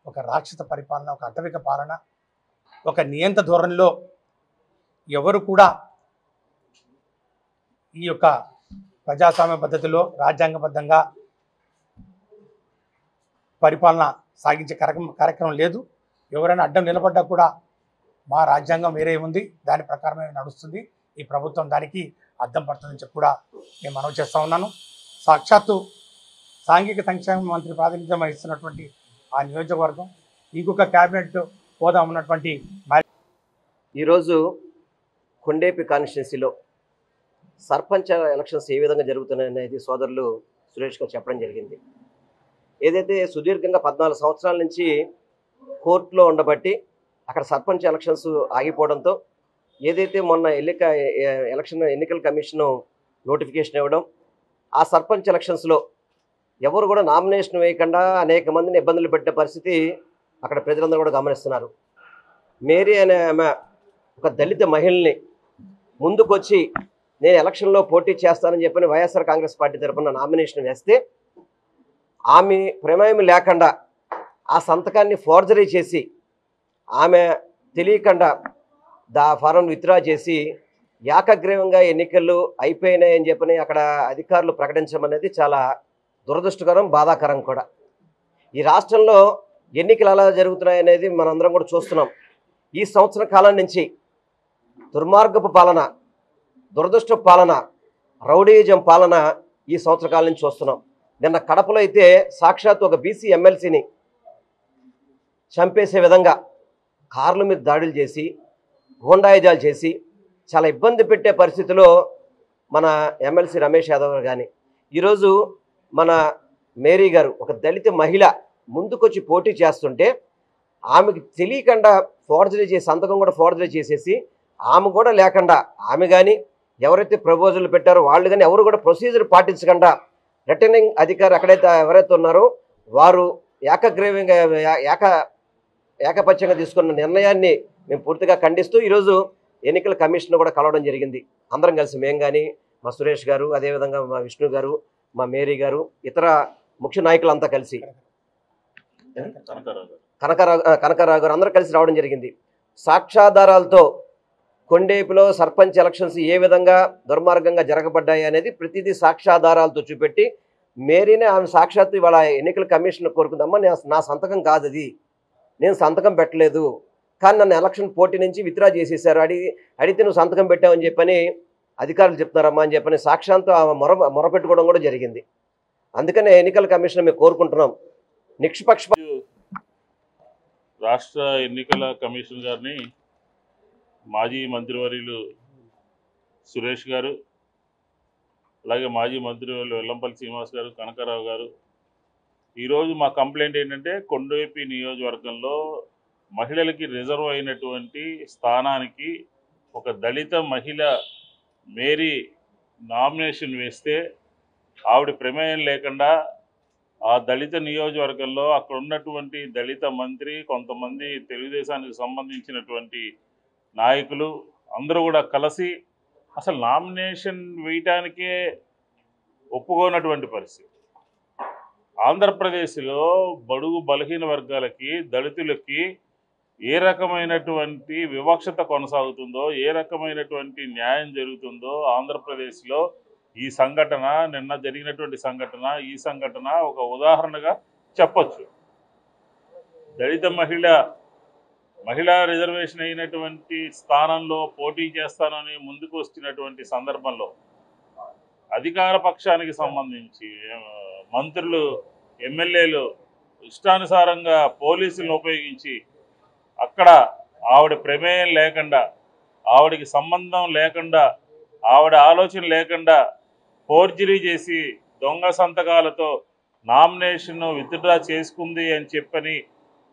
ఒక రాక్షస పరిపాలన, ఒక అటవిక పాలన, ఒక నియంత ధోరణిలో ఎవరు కూడా ఈ యొక్క ప్రజాస్వామ్య పద్ధతిలో రాజ్యాంగబద్ధంగా పరిపాలన సాగించే కార్యక్రమం లేదు. ఎవరైనా అడ్డం నిలబడ్డా కూడా మా రాజ్యాంగం వేరే ఉంది, దాని ప్రకారమే నడుస్తుంది, ఈ ప్రభుత్వం దానికి అద్దం పడుతుందని చెప్పి కూడా నేను మనవి చేస్తూ ఉన్నాను. సాక్షాత్తు సాంఘిక సంక్షేమ మంత్రి ప్రాతినిధ్యం వహిస్తున్నటువంటి ఆ నియోజకవర్గం, ఇంకొక క్యాబినెట్ హోదా ఉన్నటువంటి ఈరోజు కొండేపి కాన్స్టిట్యున్సీలో సర్పంచ్ ఎలక్షన్స్ ఏ విధంగా జరుగుతున్నాయనేది సోదరులు సురేష్ గారు చెప్పడం జరిగింది. ఏదైతే సుదీర్ఘంగా 14 సంవత్సరాల నుంచి కోర్టులో ఉండబట్టి అక్కడ సర్పంచ్ ఎలక్షన్స్ ఆగిపోవడంతో ఏదైతే మొన్న ఎన్నికల కమిషను నోటిఫికేషన్ ఇవ్వడం, ఆ సర్పంచ్ ఎలక్షన్స్లో ఎవరు కూడా నామినేషన్ వేయకుండా అనేక మందిని ఇబ్బందులు పెట్టే పరిస్థితి అక్కడ ప్రజలందరూ కూడా గమనిస్తున్నారు. మేరీ అనే ఆమె ఒక దళిత మహిళని ముందుకొచ్చి నేను ఎలక్షన్లో పోటీ చేస్తానని చెప్పని వైఎస్ఆర్ కాంగ్రెస్ పార్టీ తరఫున నామినేషన్ వేస్తే ఆమె ప్రమేయం లేకుండా ఆ సంతకాన్ని ఫోర్జరీ చేసి ఆమె తెలియకుండా ఫారం విత్డ్రా చేసి ఏకగ్రీవంగా ఎన్నికలు అయిపోయినాయని చెప్పని అక్కడ అధికారులు ప్రకటించడం అనేది చాలా దురదృష్టకరం, బాధాకరం కూడా. ఈ రాష్ట్రంలో ఎన్నికలు ఎలా జరుగుతున్నాయనేది మనందరం కూడా చూస్తున్నాం. ఈ సంవత్సర కాలం నుంచి దుర్మార్గపు పాలన, దురదృష్ట పాలన, రౌడీజం పాలన ఈ సంవత్సర కాలం నుంచి చూస్తున్నాం. నిన్న కడపలో అయితే సాక్షాత్ ఒక బీసీ ఎమ్మెల్సీని చంపేసే విధంగా కార్ల మీద దాడులు చేసి గూండాయుధాలు చేసి చాలా ఇబ్బంది పెట్టే పరిస్థితిలో మన ఎమ్మెల్సీ రమేష్ యాదవ్ గారు కానీ ఈరోజు మన మేరీ గారు ఒక దళిత మహిళ ముందుకొచ్చి పోటీ చేస్తుంటే ఆమెకి తెలియకుండా ఫోర్జరీ చేసి సంతకం కూడా ఫోర్జరీ చేసేసి ఆమె కూడా లేకుండా ఆమె కానీ ఎవరైతే ప్రపోజల్ పెట్టారో వాళ్ళు కానీ ఎవరు కూడా ప్రొసీజర్ పాటించకుండా రిటర్నింగ్ అధికారి ఎక్కడైతే ఎవరైతే ఉన్నారో వారు ఏకగ్రీవంగా ఏకపక్షంగా తీసుకున్న నిర్ణయాన్ని మేము పూర్తిగా ఖండిస్తూ ఈరోజు ఎన్నికల కమిషన్ కూడా కలవడం జరిగింది. అందరం కలిసి మేము కానీ మా సురేష్ గారు, అదేవిధంగా మా విష్ణు గారు, మా మేరీ గారు, ఇతర ముఖ్య నాయకులంతా కలిసి కనకారావు గారు అందరూ కలిసి రావడం జరిగింది. సాక్ష్యాధారాలతో కొండేపిలో సర్పంచ్ ఎలక్షన్స్ ఏ విధంగా దుర్మార్గంగా జరగబడ్డాయి అనేది ప్రతిదీ సాక్ష్యాధారాలతో చూపెట్టి మేరీనే ఆమె సాక్షాత్తు ఇవాళ ఎన్నికల కమిషన్ కోరుకుందమ్మా నా సంతకం కాదు అది, నేను సంతకం పెట్టలేదు, కానీ నన్ను ఎలక్షన్ పోటీ నుంచి విత్డ్రా చేసేసారు, అడిగితే నువ్వు సంతకం పెట్టావని చెప్పని అధికారులు చెప్తున్నారమ్మా అని చెప్పని సాక్ష్యంతో ఆమె మొరపెట్టుకోవడం కూడా జరిగింది. అందుకనే ఎన్నికల కమిషన్ మేము కోరుకుంటున్నాం నిష్పక్ష రాష్ట్ర ఎన్నికల కమిషన్ గారిని మాజీ మంత్రివర్యులు సురేష్ గారు, అలాగే మాజీ మంత్రివర్యులు వెల్లంపల్లి శ్రీనివాస్ గారు, కనకారావు గారు, ఈరోజు మా కంప్లైంట్ ఏంటంటే కొండవైపు నియోజకవర్గంలో మహిళలకి రిజర్వ్ అయినటువంటి స్థానానికి ఒక దళిత మహిళ మేరీ నామినేషన్ వేస్తే ఆవిడ ప్రమేయం లేకుండా ఆ దళిత నియోజకవర్గంలో అక్కడ ఉన్నటువంటి దళిత మంత్రి, కొంతమంది తెలుగుదేశానికి సంబంధించినటువంటి నాయకులు అందరూ కూడా కలిసి అసలు నామినేషన్ వేయటానికే ఒప్పుకోనటువంటి పరిస్థితి. ఆంధ్రప్రదేశ్లో బడుగు బలహీన వర్గాలకి, దళితులకి ఏ రకమైనటువంటి వివక్షత కొనసాగుతుందో, ఏ రకమైనటువంటి న్యాయం జరుగుతుందో ఆంధ్రప్రదేశ్లో ఈ సంఘటన, నిన్న జరిగినటువంటి సంఘటన, ఈ సంఘటన ఒక ఉదాహరణగా చెప్పచ్చు. దళిత మహిళా రిజర్వేషన్ అయినటువంటి స్థానంలో పోటీ చేస్తానని ముందుకు వచ్చినటువంటి సందర్భంలో అధికార పక్షానికి సంబంధించి మంత్రులు, ఎమ్మెల్యేలు ఇష్టానుసారంగా పోలీసులను ఉపయోగించి అక్కడ ఆవిడ ప్రమేయం లేకుండా, ఆవిడకి సంబంధం లేకుండా, ఆవిడ ఆలోచన లేకుండా ఫోర్జరీ చేసి దొంగ సంతకాలతో నామినేషన్ విత్డ్రా చేసుకుంది అని చెప్పని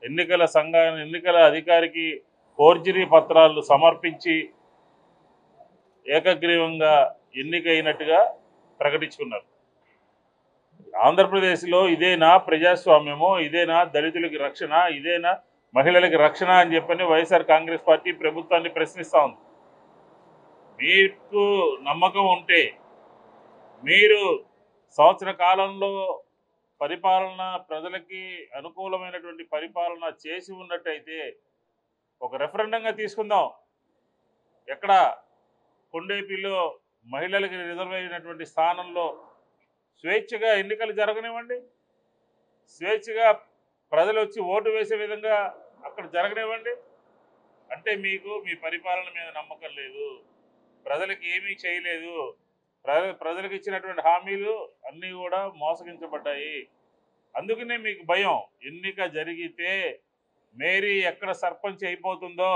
ఎన్నికల అధికారికి ఫోర్జరీ పత్రాలు సమర్పించి ఏకగ్రీవంగా ఎన్నికైనట్టుగా ప్రకటించుకున్నారు. ఆంధ్రప్రదేశ్లో ఇదేనా ప్రజాస్వామ్యమో, ఇదేనా దళితులకి రక్షణ, ఇదేనా మహిళలకి రక్షణ అని చెప్పని వైఎస్ఆర్ కాంగ్రెస్ పార్టీ ప్రభుత్వాన్ని ప్రశ్నిస్తూ ఉంది. మీకు నమ్మకం ఉంటే మీరు సంవత్సర కాలంలో పరిపాలన, ప్రజలకి అనుకూలమైనటువంటి పరిపాలన చేసి ఉన్నట్టయితే ఒక రెఫరెండంగా తీసుకుందాం. ఎక్కడ కొండేపిలో మహిళలకి రిజర్వ్ అయినటువంటి స్థానంలో స్వేచ్ఛగా ఎన్నికలు జరగనివ్వండి, స్వేచ్ఛగా ప్రజలు వచ్చి ఓటు వేసే విధంగా అక్కడ జరగనివ్వండి. అంటే మీకు మీ పరిపాలన మీద నమ్మకం లేదు, ప్రజలకి ఏమీ చేయలేదు, ప్రజలకు ఇచ్చినటువంటి హామీలు అన్నీ కూడా మోసగించబడ్డాయి. అందుకనే మీకు భయం. ఎన్నిక జరిగితే మేరీ ఎక్కడ సర్పంచ్ అయిపోతుందో,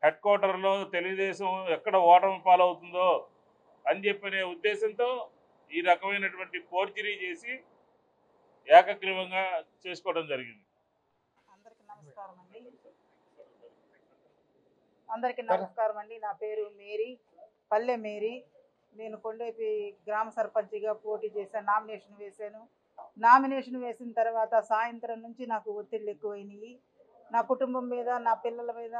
హెడ్ క్వార్టర్లో తెలుగుదేశం ఎక్కడ ఓటమి పాలవుతుందో అని చెప్పనే ఉద్దేశంతో ఈ రకమైనటువంటి ఫోర్జరీ చేసి ఏకగ్రీవంగా చేసుకోవడం జరిగింది. అందరికీ నమస్కారం అండి. నా పేరు మేరీ, పల్లె మేరీ. నేను కొండేపి గ్రామ సర్పంచ్గా పోటీ చేశాను, నామినేషన్ వేశాను. నామినేషన్ వేసిన తర్వాత సాయంత్రం నుంచి నాకు ఒత్తిళ్ళు ఎక్కువైనాయి. నా కుటుంబం మీద, నా పిల్లల మీద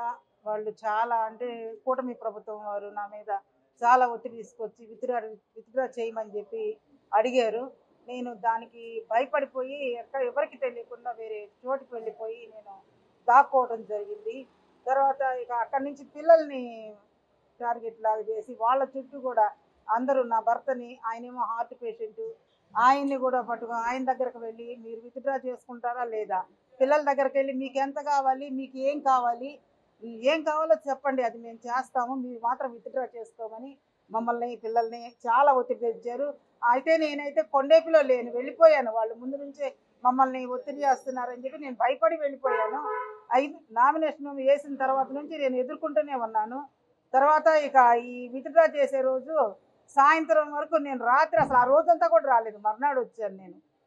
వాళ్ళు చాలా, అంటే కూటమి ప్రభుత్వం వారు నా మీద చాలా ఒత్తిడి తీసుకొచ్చి విత్డ్రా చేయమని చెప్పి అడిగారు. నేను దానికి భయపడిపోయి ఎవరికి తెలియకుండా వేరే చోటుకి వెళ్ళిపోయి నేను దాక్కోవడం జరిగింది. తర్వాత ఇక అక్కడి నుంచి పిల్లల్ని టార్గెట్ లాగా చేసి వాళ్ళ చుట్టూ కూడా అందరూ, నా భర్తని, ఆయనేమో హార్ట్ పేషెంట్, ఆయన్ని కూడా పట్టుకొని ఆయన దగ్గరకు వెళ్ళి మీరు విత్డ్రా చేసుకుంటారా లేదా, పిల్లల దగ్గరికి వెళ్ళి మీకు ఎంత కావాలి, మీకు ఏం కావాలో చెప్పండి, అది మేము చేస్తాము, మీరు మాత్రం విత్డ్రా చేసుకోమని మమ్మల్ని, పిల్లల్ని చాలా ఒత్తిడి తెచ్చారు. అయితే నేనైతే కొండేపిలో లేను, వెళ్ళిపోయాను. వాళ్ళు ముందు నుంచే మమ్మల్ని ఒత్తిడి చేస్తున్నారని చెప్పి నేను భయపడి వెళ్ళిపోయాను. నామినేషన్ వేసిన తర్వాత నుంచి నేను ఎదుర్కొంటూనే ఉన్నాను. తర్వాత ఇక ఈ విత్డ్రా చేసే రోజు సాయంత్రం వరకు నేను రాత్రి అసలు ఆ రోజంతా కూడా రాలేదు. మర్నాడు వచ్చాను.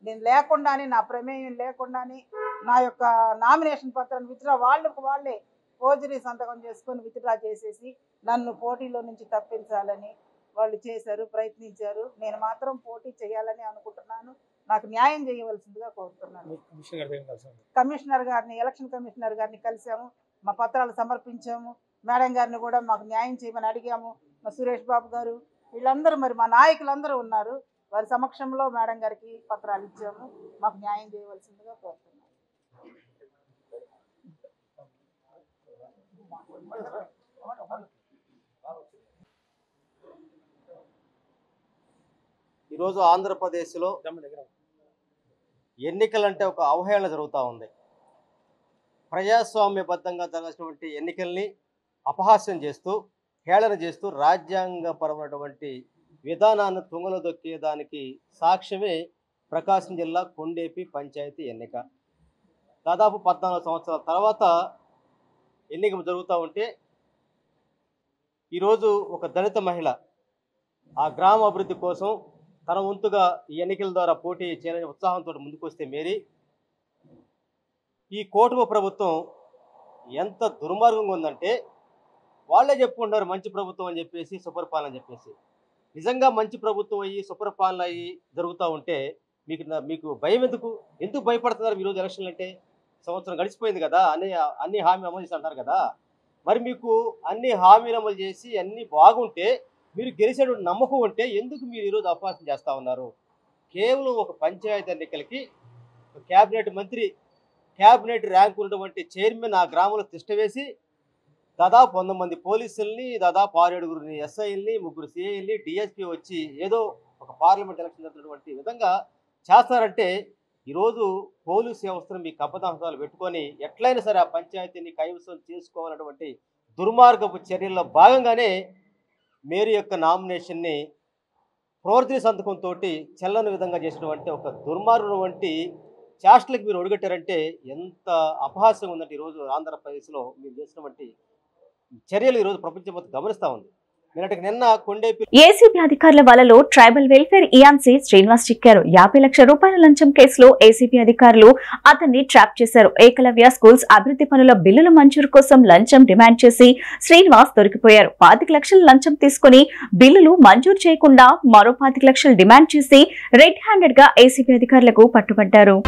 నేను లేకుండానే, నా ప్రమేయం లేకుండానే నా యొక్క నామినేషన్ పత్రాన్ని విత్డ్రా వాళ్ళే ఫోర్జరీ సంతకం చేసుకొని విత్డ్రా చేసేసి నన్ను పోటీలో నుంచి తప్పించాలని వాళ్ళు చేశారు, ప్రయత్నించారు. నేను మాత్రం పోటీ చేయాలని అనుకుంటున్నాను. నాకు న్యాయం చేయవలసిందిగా కోరుతున్నాను. కమిషనర్ గారిని, ఎలక్షన్ కమిషనర్ గారిని కలిసాము, మా పత్రాలు సమర్పించాము. మేడం గారిని కూడా మాకు న్యాయం చేయమని అడిగాము. మా సురేష్ బాబు గారు వీళ్ళందరూ, మరి మా నాయకులందరూ ఉన్నారు. వారి సమక్షంలో మేడం గారికి పత్రాలు ఇచ్చాము. మాకు న్యాయం చేయవలసిందిగా కోరుతున్నాను. ఈరోజు ఆంధ్రప్రదేశ్లో ఎన్నికలంటే ఒక అవహేళన జరుగుతూ ఉంది. ప్రజాస్వామ్యబద్ధంగా జరగాల్సినటువంటి ఎన్నికల్ని అపహాస్యం చేస్తూ, హేళన చేస్తూ, రాజ్యాంగపరమైనటువంటి విధానాన్ని తుంగలో దొక్కేదానికి సాక్ష్యమే ప్రకాశం జిల్లా కొండేపి పంచాయతీ ఎన్నిక. దాదాపు 14 సంవత్సరాల తర్వాత ఎన్నిక జరుగుతూ ఉంటే ఈరోజు ఒక దళిత మహిళ ఆ గ్రామ అభివృద్ధి కోసం తన వంతుగా ఈ ఎన్నికల ద్వారా పోటీ చేయాలని ఉత్సాహంతో ముందుకొస్తే మేరీ, ఈ కూటమి ప్రభుత్వం ఎంత దుర్మార్గంగా ఉందంటే వాళ్ళే చెప్పుకుంటారు మంచి ప్రభుత్వం అని చెప్పేసి, సుపరిపాలన అని చెప్పేసి. నిజంగా మంచి ప్రభుత్వం అయ్యి సుపరిపాలన అయ్యి జరుగుతూ ఉంటే మీకు భయం ఎందుకు భయపడుతున్నారు? ఈరోజు ఎలక్షన్లు అంటే సంవత్సరం గడిచిపోయింది కదా, అన్ని హామీ అమలు చేసి అంటారు కదా. మరి మీకు అన్ని హామీలు అమలు చేసి అన్నీ బాగుంటే, మీరు గెలిచేటువంటి నమ్మకం ఉంటే ఎందుకు మీరు ఈరోజు అపహాస్యం చేస్తూ ఉన్నారు? కేవలం ఒక పంచాయతీ ఎన్నికలకి క్యాబినెట్ మంత్రి, క్యాబినెట్ ర్యాంక్ ఉన్నటువంటి చైర్మన్ ఆ గ్రామంలో తిష్టవేసి దాదాపు 100 మంది పోలీసుల్ని, దాదాపు 6-7 ఎస్ఐల్ని, 3 సిఐల్ని, డిఎస్పీ వచ్చి ఏదో ఒక పార్లమెంట్ ఎలక్షన్ జరుగుతున్నటువంటి విధంగా చేస్తారంటే, ఈరోజు పోలీసు వ్యవస్థను మీ కపదాంశాలు పెట్టుకొని ఎట్లయినా సరే ఆ పంచాయతీని కైవసం చేసుకోవాలన్నటువంటి దుర్మార్గపు చర్యల్లో భాగంగానే మేరీ యొక్క నామినేషన్ని ఫోర్జరీ సంతకంతో చెల్లని విధంగా చేసినటువంటి ఒక దుర్మార్గుడు వంటి చేష్టలకు మీరు ఒడిగట్టారంటే ఎంత అపహాస్యంగా ఉందంటే ఈరోజు ఆంధ్రప్రదేశ్లో మీరు చేసినటువంటి చర్యలు ఈరోజు ప్రపంచం మొత్తం గమనిస్తూ ఉంది. నిన్న కొండేపి ఏసీబీ అధికారుల వలలో ట్రైబల్ వెల్ఫేర్ ఇయాన్సీ శ్రీనివాస్ చిక్కారు. 50 లక్షల రూపాయల లంచం కేసులో ఏసీబీ అధికారులు అతన్ని ట్రాప్ చేశారు. ఏకలవ్య స్కూల్స్ అభివృద్ధి పనుల బిల్లుల మంజూరు కోసం లంచం డిమాండ్ చేసి శ్రీనివాస్ దొరికిపోయారు. 25 లక్షల లంచం తీసుకుని బిల్లులు మంజూరు చేయకుండా మరో 25 లక్షలు డిమాండ్ చేసి రెడ్ హ్యాండెడ్ గా ఏసీబీ అధికారులకు పట్టుబడ్డారు.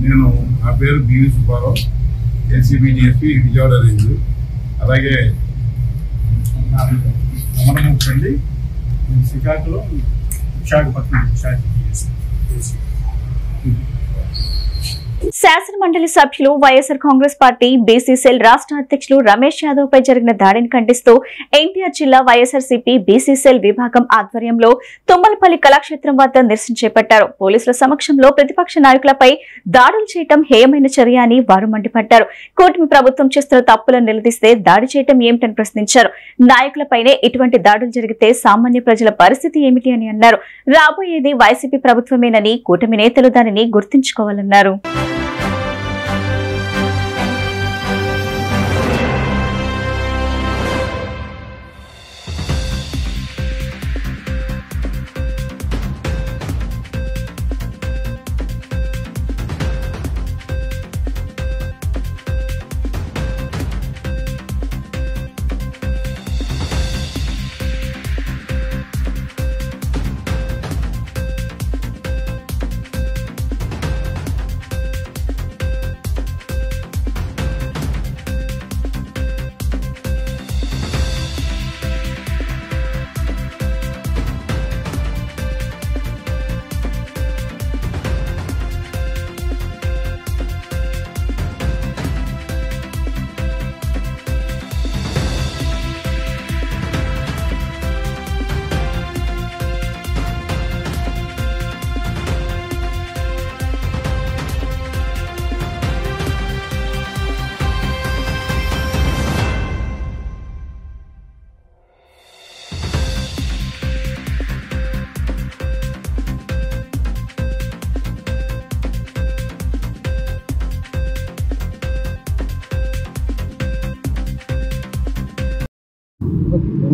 నేను నా పేరు B V Subbarao, ACB DSP Vijayawada range. అలాగే అమరముఖండి శ్రీకాకుళం విశాఖపట్నం శాసన మండలి సభ్యులు వైఎస్ఆర్ కాంగ్రెస్ పార్టీ బీసీసీఎల్ రాష్ట్ర అధ్యక్షులు రమేష్ యాదవ్ పై జరిగిన దాడిని ఖండిస్తూ ఎన్టీఆర్ జిల్లా వైఎస్ఆర్సీపీ బీసీసీఎల్ విభాగం ఆధ్వర్యంలో తుమ్మలపల్లి కళాక్షేత్రం వద్ద నిరసన చేపట్టారు. పోలీసుల సమక్షంలో ప్రతిపక్ష నాయకులపై దాడులు చేయడం హేయమైన చర్య అని వారు మండిపడ్డారు. కూటమి ప్రభుత్వం చేస్తున్న తప్పులను నిలదీస్తే దాడి చేయడం ఏమిటని ప్రశ్నించారు. నాయకులపైనే ఇటువంటి దాడులు జరిగితే సామాన్య ప్రజల పరిస్థితి ఏమిటి అని అన్నారు. రాబోయేది వైసీపీ ప్రభుత్వమేనని కూటమి నేతలు దానిని గుర్తుంచుకోవాలన్నారు.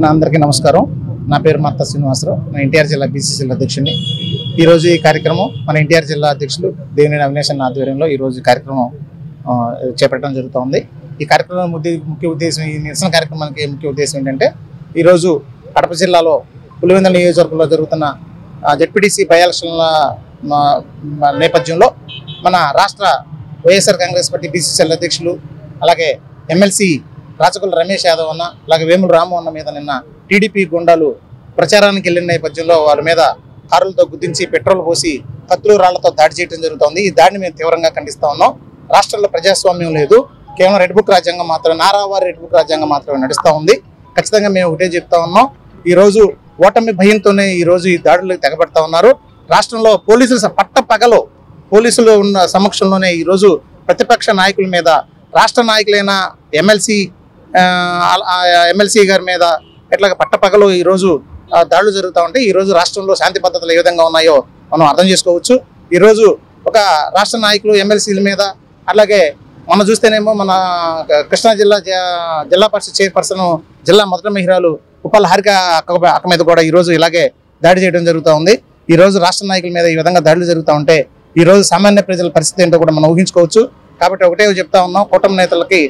అందరికీ నమస్కారం. నా పేరు మత్త శ్రీనివాసరావు. నేను ఎన్టీఆర్ జిల్లా బీసీసీల అధ్యక్షుడిని. ఈరోజు ఈ కార్యక్రమం మన ఎన్టీఆర్ జిల్లా అధ్యక్షులు దేవినేని అవినాష్ అన్న ఆధ్వర్యంలో ఈరోజు కార్యక్రమం చేపట్టడం జరుగుతుంది. ఈ కార్యక్రమం ముఖ్య ఉద్దేశం, ఈ నిరసన కార్యక్రమానికి ముఖ్య ఉద్దేశం ఏంటంటే ఈరోజు కడప జిల్లాలో పులివెందుల నియోజకవర్గంలో జరుగుతున్న జెడ్పీటీసీ బై ఎలక్షన్ల నేపథ్యంలో మన రాష్ట్ర వైఎస్ఆర్ కాంగ్రెస్ పార్టీ బీసీసీల అధ్యక్షులు అలాగే ఎమ్మెల్సీ రాచకొల్ల రమేష్ యాదవ్ అన్న అలాగే వేముల రాము అన్న మీద నిన్న టీడీపీ గుండాలు ప్రచారానికి వెళ్ళిన నేపథ్యంలో వారి మీద కారులతో గుద్దించి పెట్రోల్ పోసి కత్తులు రాళ్లతో దాడి చేయడం జరుగుతుంది. ఈ దాడిని మేము తీవ్రంగా ఖండిస్తా ఉన్నాం. రాష్ట్రంలో ప్రజాస్వామ్యం లేదు, కేవలం రెడ్ బుక్ రాజ్యాంగం మాత్రమే, నారావారి రెడ్ బుక్ రాజ్యాంగం మాత్రమే నడుస్తూ ఉంది. ఖచ్చితంగా మేము ఒకటే చెప్తా ఉన్నాం, ఈరోజు ఓటమి భయంతోనే ఈరోజు ఈ దాడులకు తెగబడతా ఉన్నారు. రాష్ట్రంలో పోలీసులు పట్టపగలు పోలీసులు ఉన్న సమక్షంలోనే ఈరోజు ప్రతిపక్ష నాయకుల మీద, రాష్ట్ర నాయకులైన ఎమ్మెల్సీ గారి మీద ఎట్లా పట్టపగలు ఈరోజు దాడులు జరుగుతూ ఉంటాయి. ఈరోజు రాష్ట్రంలో శాంతి భద్రతలు ఏ విధంగా ఉన్నాయో మనం అర్థం చేసుకోవచ్చు. ఈరోజు ఒక రాష్ట్ర నాయకులు ఎమ్మెల్సీల మీద, అలాగే మనం చూస్తేనేమో మన కృష్ణా జిల్లా పరిషత్ చైర్పర్సన్, జిల్లా మొదటి మహిళలు ఉప్పల హారిక అక్క మీద కూడా ఈరోజు ఇలాగే దాడి చేయడం జరుగుతూ ఉంది. ఈరోజు రాష్ట్ర నాయకుల మీద ఈ విధంగా దాడులు జరుగుతూ ఉంటే ఈరోజు సామాన్య ప్రజల పరిస్థితి ఏంటో కూడా మనం ఊహించుకోవచ్చు. కాబట్టి ఒకటే చెప్తా ఉన్నాం, కూటమి నేతలకి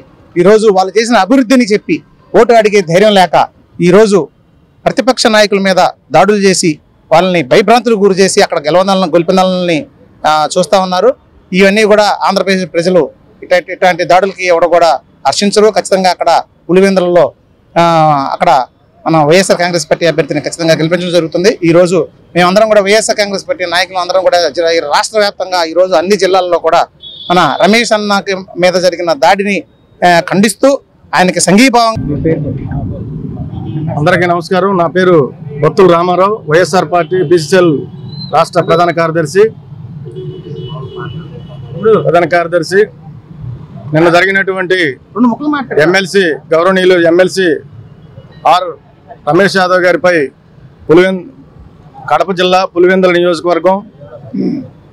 ఈరోజు వాళ్ళు చేసిన అభివృద్ధిని చెప్పి ఓటు అడిగే ధైర్యం లేక ఈరోజు ప్రతిపక్ష నాయకుల మీద దాడులు చేసి వాళ్ళని భయభ్రాంతులకు గురి చేసి అక్కడ గెలిపినాలని చూస్తూ ఉన్నారు. ఇవన్నీ కూడా ఆంధ్రప్రదేశ్ ప్రజలు ఇట్లాంటి దాడులకి ఎవరు కూడా హర్షించరు. ఖచ్చితంగా అక్కడ పులివెందులలో అక్కడ మన వైఎస్ఆర్ కాంగ్రెస్ పార్టీ అభ్యర్థిని ఖచ్చితంగా గెలిపించడం జరుగుతుంది. ఈరోజు మేమందరం కూడా వైఎస్ఆర్ కాంగ్రెస్ పార్టీ నాయకులు అందరం కూడా రాష్ట్ర వ్యాప్తంగా ఈరోజు అన్ని జిల్లాల్లో కూడా మన రమేష్ అన్న మీద జరిగిన దాడిని ఖండిస్తూ ఆయనకి సంఘీభావం. అందరికీ నమస్కారం. నా పేరు బొత్తుల రామారావు, వైఎస్ఆర్ పార్టీ బీసీసీఎల్ రాష్ట్ర ప్రధాన కార్యదర్శి. నిన్న జరిగినటువంటి ఎమ్మెల్సీ గౌరవనీయులు ఎమ్మెల్సీ ఆర్ రమేష్ యాదవ్ గారిపై కడప జిల్లా పులివెందుల నియోజకవర్గం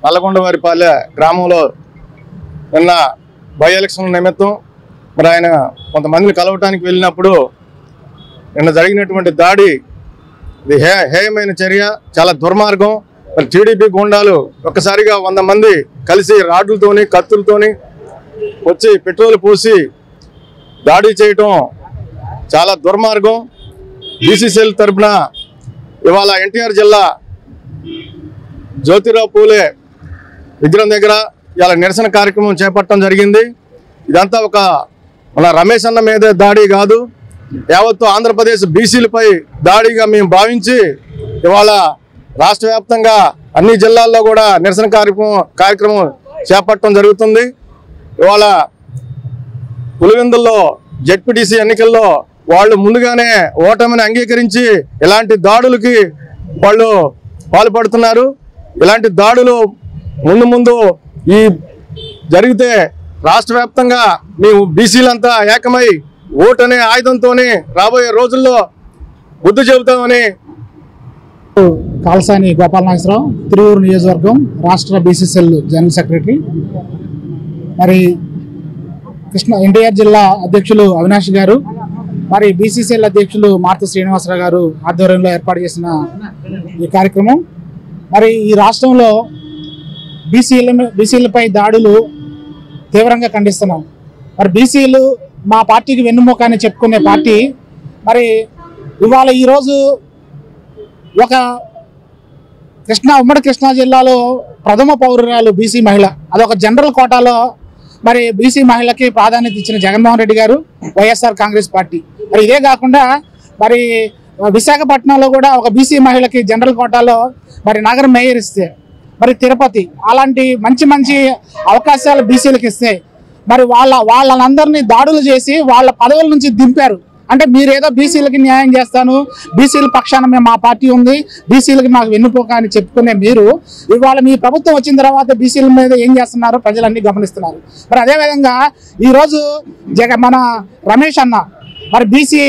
నల్లగొండవారిపాలె గ్రామంలో నిన్న బై ఎలక్షన్ నిమిత్తం మరి ఆయన కొంతమందిని కలవటానికి వెళ్ళినప్పుడు నిన్న జరిగినటువంటి దాడి ఇది హేయమైన చర్య, చాలా దుర్మార్గం. మరి టీడీపీ గుండాలు ఒక్కసారిగా 100 మంది కలిసి రాడ్లతోని కత్తులతోని వచ్చి పెట్రోల్ పోసి దాడి చేయటం చాలా దుర్మార్గం. బీసీసీఎల్ తరఫున ఇవాళ ఎన్టీఆర్ జిల్లా జ్యోతిరావు పూలే విగ్రహం దగ్గర ఇలా నిరసన కార్యక్రమం చేపట్టడం జరిగింది. ఇదంతా ఒక మన రమేష్ అన్న మీద దాడి కాదు, యావత్తు ఆంధ్రప్రదేశ్ బీసీలపై దాడిగా మేము భావించి ఇవాళ రాష్ట్ర వ్యాప్తంగా అన్ని జిల్లాల్లో కూడా నిరసన కార్యక్రమం చేపట్టడం జరుగుతుంది. ఇవాళ పులివెందుల్లో జెడ్పీటీసీ ఎన్నికల్లో వాళ్ళు ముందుగానే ఓటమిని అంగీకరించి ఇలాంటి దాడులకి వాళ్ళు పాల్పడుతున్నారు. ఇలాంటి దాడులు ముందు ఈ జరిగితే రాష్ట్ర వ్యాప్తంగా మేము బీసీలంతా ఏకమై ఓటు అనే ఆయుధంతోనే రాబోయే రోజుల్లో బుద్ధి చెబుతామని. కాల్సాని గోపాలనాగేశ్వరరావు, తిరువూరు నియోజకవర్గం రాష్ట్ర బీసీసీఎల్ జనరల్ సెక్రటరీ. మరి ఎన్టీఆర్ జిల్లా అధ్యక్షులు అవినాష్ గారు, మరి బీసీసీఎల్ అధ్యక్షులు మారుతి శ్రీనివాసరావు గారు ఆధ్వర్యంలో ఏర్పాటు చేసిన ఈ కార్యక్రమం మరి ఈ రాష్ట్రంలో బీసీలపై దాడులు తీవ్రంగా ఖండిస్తున్నాం. మరి బీసీలు మా పార్టీకి వెన్నుముక అని చెప్పుకునే పార్టీ మరి ఇవాళ ఈరోజు ఒక ఉమ్మడి కృష్ణా జిల్లాలో ప్రథమ పౌరురాలు బీసీ మహిళ, అదొక జనరల్ కోటాలో మరి బీసీ మహిళకి ప్రాధాన్యత ఇచ్చిన జగన్మోహన్ రెడ్డి గారు, వైఎస్ఆర్ కాంగ్రెస్ పార్టీ. మరి ఇదే కాకుండా మరి విశాఖపట్నంలో కూడా ఒక బీసీ మహిళకి జనరల్ కోటాలో మరి నగర మేయర్ ఇస్తే, మరి తిరుపతి, అలాంటి మంచి అవకాశాలు బీసీలకు ఇస్తే మరి వాళ్ళందరినీ దాడులు చేసి వాళ్ళ పదవుల నుంచి దింపారు. అంటే మీరేదో బీసీలకి న్యాయం చేస్తాను, బీసీల పక్షాన మేము మా పార్టీ ఉంది, బీసీలకి మాకు వెన్నుపోక అని చెప్పుకునే మీరు ఇవాళ మీ ప్రభుత్వం వచ్చిన తర్వాత బీసీల మీద ఏం చేస్తున్నారో ప్రజలన్నీ గమనిస్తున్నారు. మరి అదేవిధంగా ఈరోజు మన రమేష్ అన్న మరి బీసీ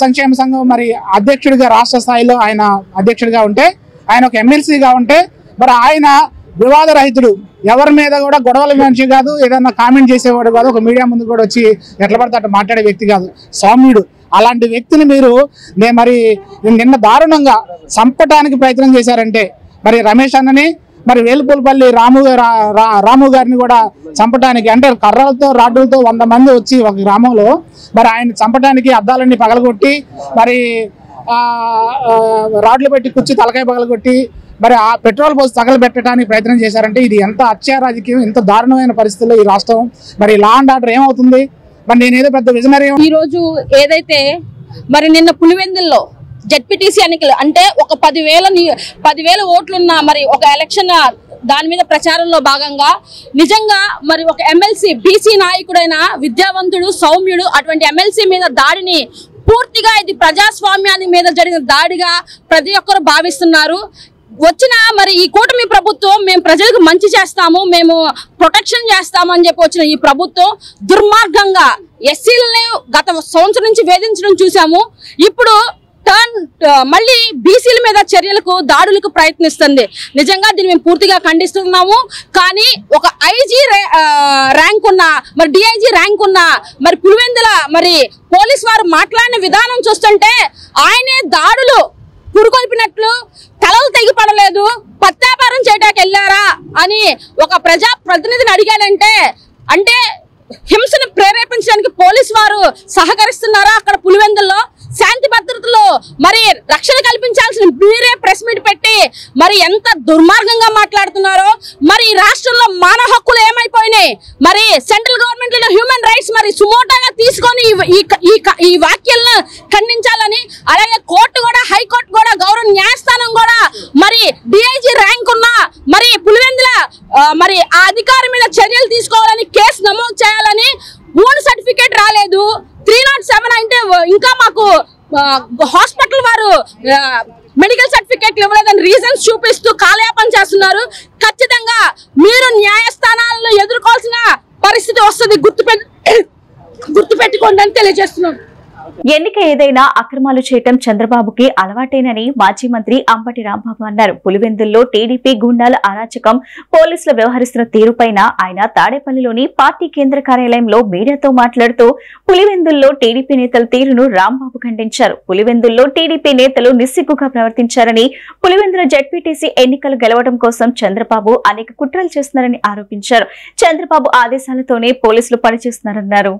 సంక్షేమ సంఘం మరి అధ్యక్షుడిగా రాష్ట్ర స్థాయిలో ఆయన అధ్యక్షుడిగా ఉంటే, ఆయన ఒక ఎమ్మెల్సీగా ఉంటే మరి ఆయన వివాద రహితుడు, ఎవరి మీద కూడా గొడవల మనిషి కాదు, ఏదన్నా కామెంట్ చేసేవాడు కాదు, ఒక మీడియా ముందు కూడా వచ్చి ఎట్లా పడితే అట్లా మాట్లాడే వ్యక్తి కాదు, సౌమ్యుడు. అలాంటి వ్యక్తిని మీరు మరి నిన్న దారుణంగా చంపటానికి ప్రయత్నం చేశారంటే మరి రమేష్ అన్నని మరి వేలుపులపల్లి రాము గారిని కూడా చంపటానికి, అంటే కర్రలతో రాడ్డులతో 100 మంది వచ్చి ఒక గ్రామంలో మరి ఆయన చంపటానికి అద్దాలన్నీ పగలగొట్టి మరి రాడ్లు పెట్టి కుర్చీ తలకాయ పగలగొట్టి మరి ఆ పెట్రోల్ పోసి తగలబెట్టడానికి ప్రయత్నం చేశారంటే ఇది ఎంత హత్య రాజకీయం, ఎంత దారుణమైన పరిస్థితుల్లో ఈ రాష్ట్రం. మరి లా అండ్ ఆర్డర్ ఏమవుతుంది? మరి నేనేదో పెద్ద విజనరీ. ఈ రోజు ఏదైతే మరి నిన్న పులివెందుల్లో జెడ్పీటీసీ ఎన్నికలు అంటే ఒక 10,000 ఓట్లున్న మరి ఒక ఎలక్షన్ దాని మీద ప్రచారంలో భాగంగా నిజంగా మరి ఒక ఎమ్మెల్సీ బీసీ నాయకుడైన విద్యావంతుడు సౌమ్యుడు అటువంటి ఎమ్మెల్సీ మీద దాడిని పూర్తిగా ఇది ప్రజాస్వామ్యాన్ని మీద జరిగిన దాడిగా ప్రతి ఒక్కరు భావిస్తున్నారు. వచ్చిన మరి ఈ కూటమి ప్రభుత్వం మేము ప్రజలకు మంచి చేస్తాము, మేము ప్రొటెక్షన్ చేస్తాము అని చెప్పి వచ్చిన ఈ ప్రభుత్వం దుర్మార్గంగా ఎస్సీలని గత సంవత్సరం నుంచి వేధించడం చూసాము. ఇప్పుడు మళ్ళీ బీసీల మీద చర్యలకు దాడులకు ప్రయత్నిస్తుంది. నిజంగా దీన్ని మేము పూర్తిగా ఖండిస్తున్నాము. కానీ ఒక ఐజీ ర్యాంక్ ఉన్న మరి డిఐజీ ర్యాంక్ ఉన్న మరి పులివెందుల మరి పోలీస్ వారు మాట్లాడిన విధానం చూస్తుంటే ఆయనే దాడులు పురుకొల్పినట్లు, తలలు తెగిపడలేదు, పత్యాపారం చేయడానికి వెళ్ళారా అని ఒక ప్రజా ప్రతినిధిని అడిగాడంటే అంటే హింసను ప్రేరేపించడానికి పోలీసు వారు సహకరిస్తున్నారా? అక్కడ పులివెందుల్లో శాంతి భద్రతలో మరి రక్షణ కల్పించాల్సిన మీరే ప్రెస్ మీట్ పెట్టి మరి ఎంత దుర్మార్గంగా మాట్లాడుతున్నారో. మరి రాష్ట్రంలో మానవ హక్కులు ఏమైపోయినాయి? మరి సెంట్రల్ గవర్నమెంట్ లో హ్యూమన్ రైట్స్ మరి సుమోటాగా తీసుకొని ఈ వ్యాఖ్యలను ఖండించాలని, అలాగే కోర్టు కూడా హైకోర్టు కూడా గౌరవ న్యాయస్థానం కూడా మరి డిఐజీ ర్యాంక్ ఉన్న మరి పులివెందుల మరి ఆ అధికారి మీద చర్యలు తీసుకోవాలని, కేసు నమోదు చేయాలని, ఓన్ సర్టిఫికేట్ రాలేదు, 307 అంటే ఇంకా మాకు హాస్పిటల్ వారు మెడికల్ సర్టిఫికేట్లు ఇవ్వలేదని రీజన్స్ చూపిస్తూ కాలయాపన చేస్తున్నారు. ఖచ్చితంగా మీరు న్యాయస్థానాలను ఎదుర్కోవాల్సిన పరిస్థితి వస్తుంది, గుర్తుపెట్టుకోండి అని తెలియజేస్తున్నాం. ఎన్నిక ఏదైనా అక్రమాలు చేయటం చంద్రబాబుకి అలవాటేనని మాజీ మంత్రి అంబటి రాంబాబు అన్నారు. పులివెందుల్లో టీడీపీ గుండాల అరాచకం, పోలీసులు వ్యవహరిస్తున్న తీరుపైన ఆయన తాడేపల్లిలోని పార్టీ కేంద్ర కార్యాలయంలో మీడియాతో మాట్లాడుతూ పులివెందుల్లో టీడీపీ నేతల తీరును రాంబాబు ఖండించారు. పులివెందుల్లో టీడీపీ నేతలు నిస్సిగ్గుగా ప్రవర్తించారని, పులివెందుల జెడ్పీటీసీ ఎన్నికలు గెలవడం కోసం చంద్రబాబు అనేక కుట్రలు చేస్తున్నారని ఆరోపించారు. చంద్రబాబు ఆదేశాలతోనే పోలీసులు పనిచేస్తున్నారన్నారు.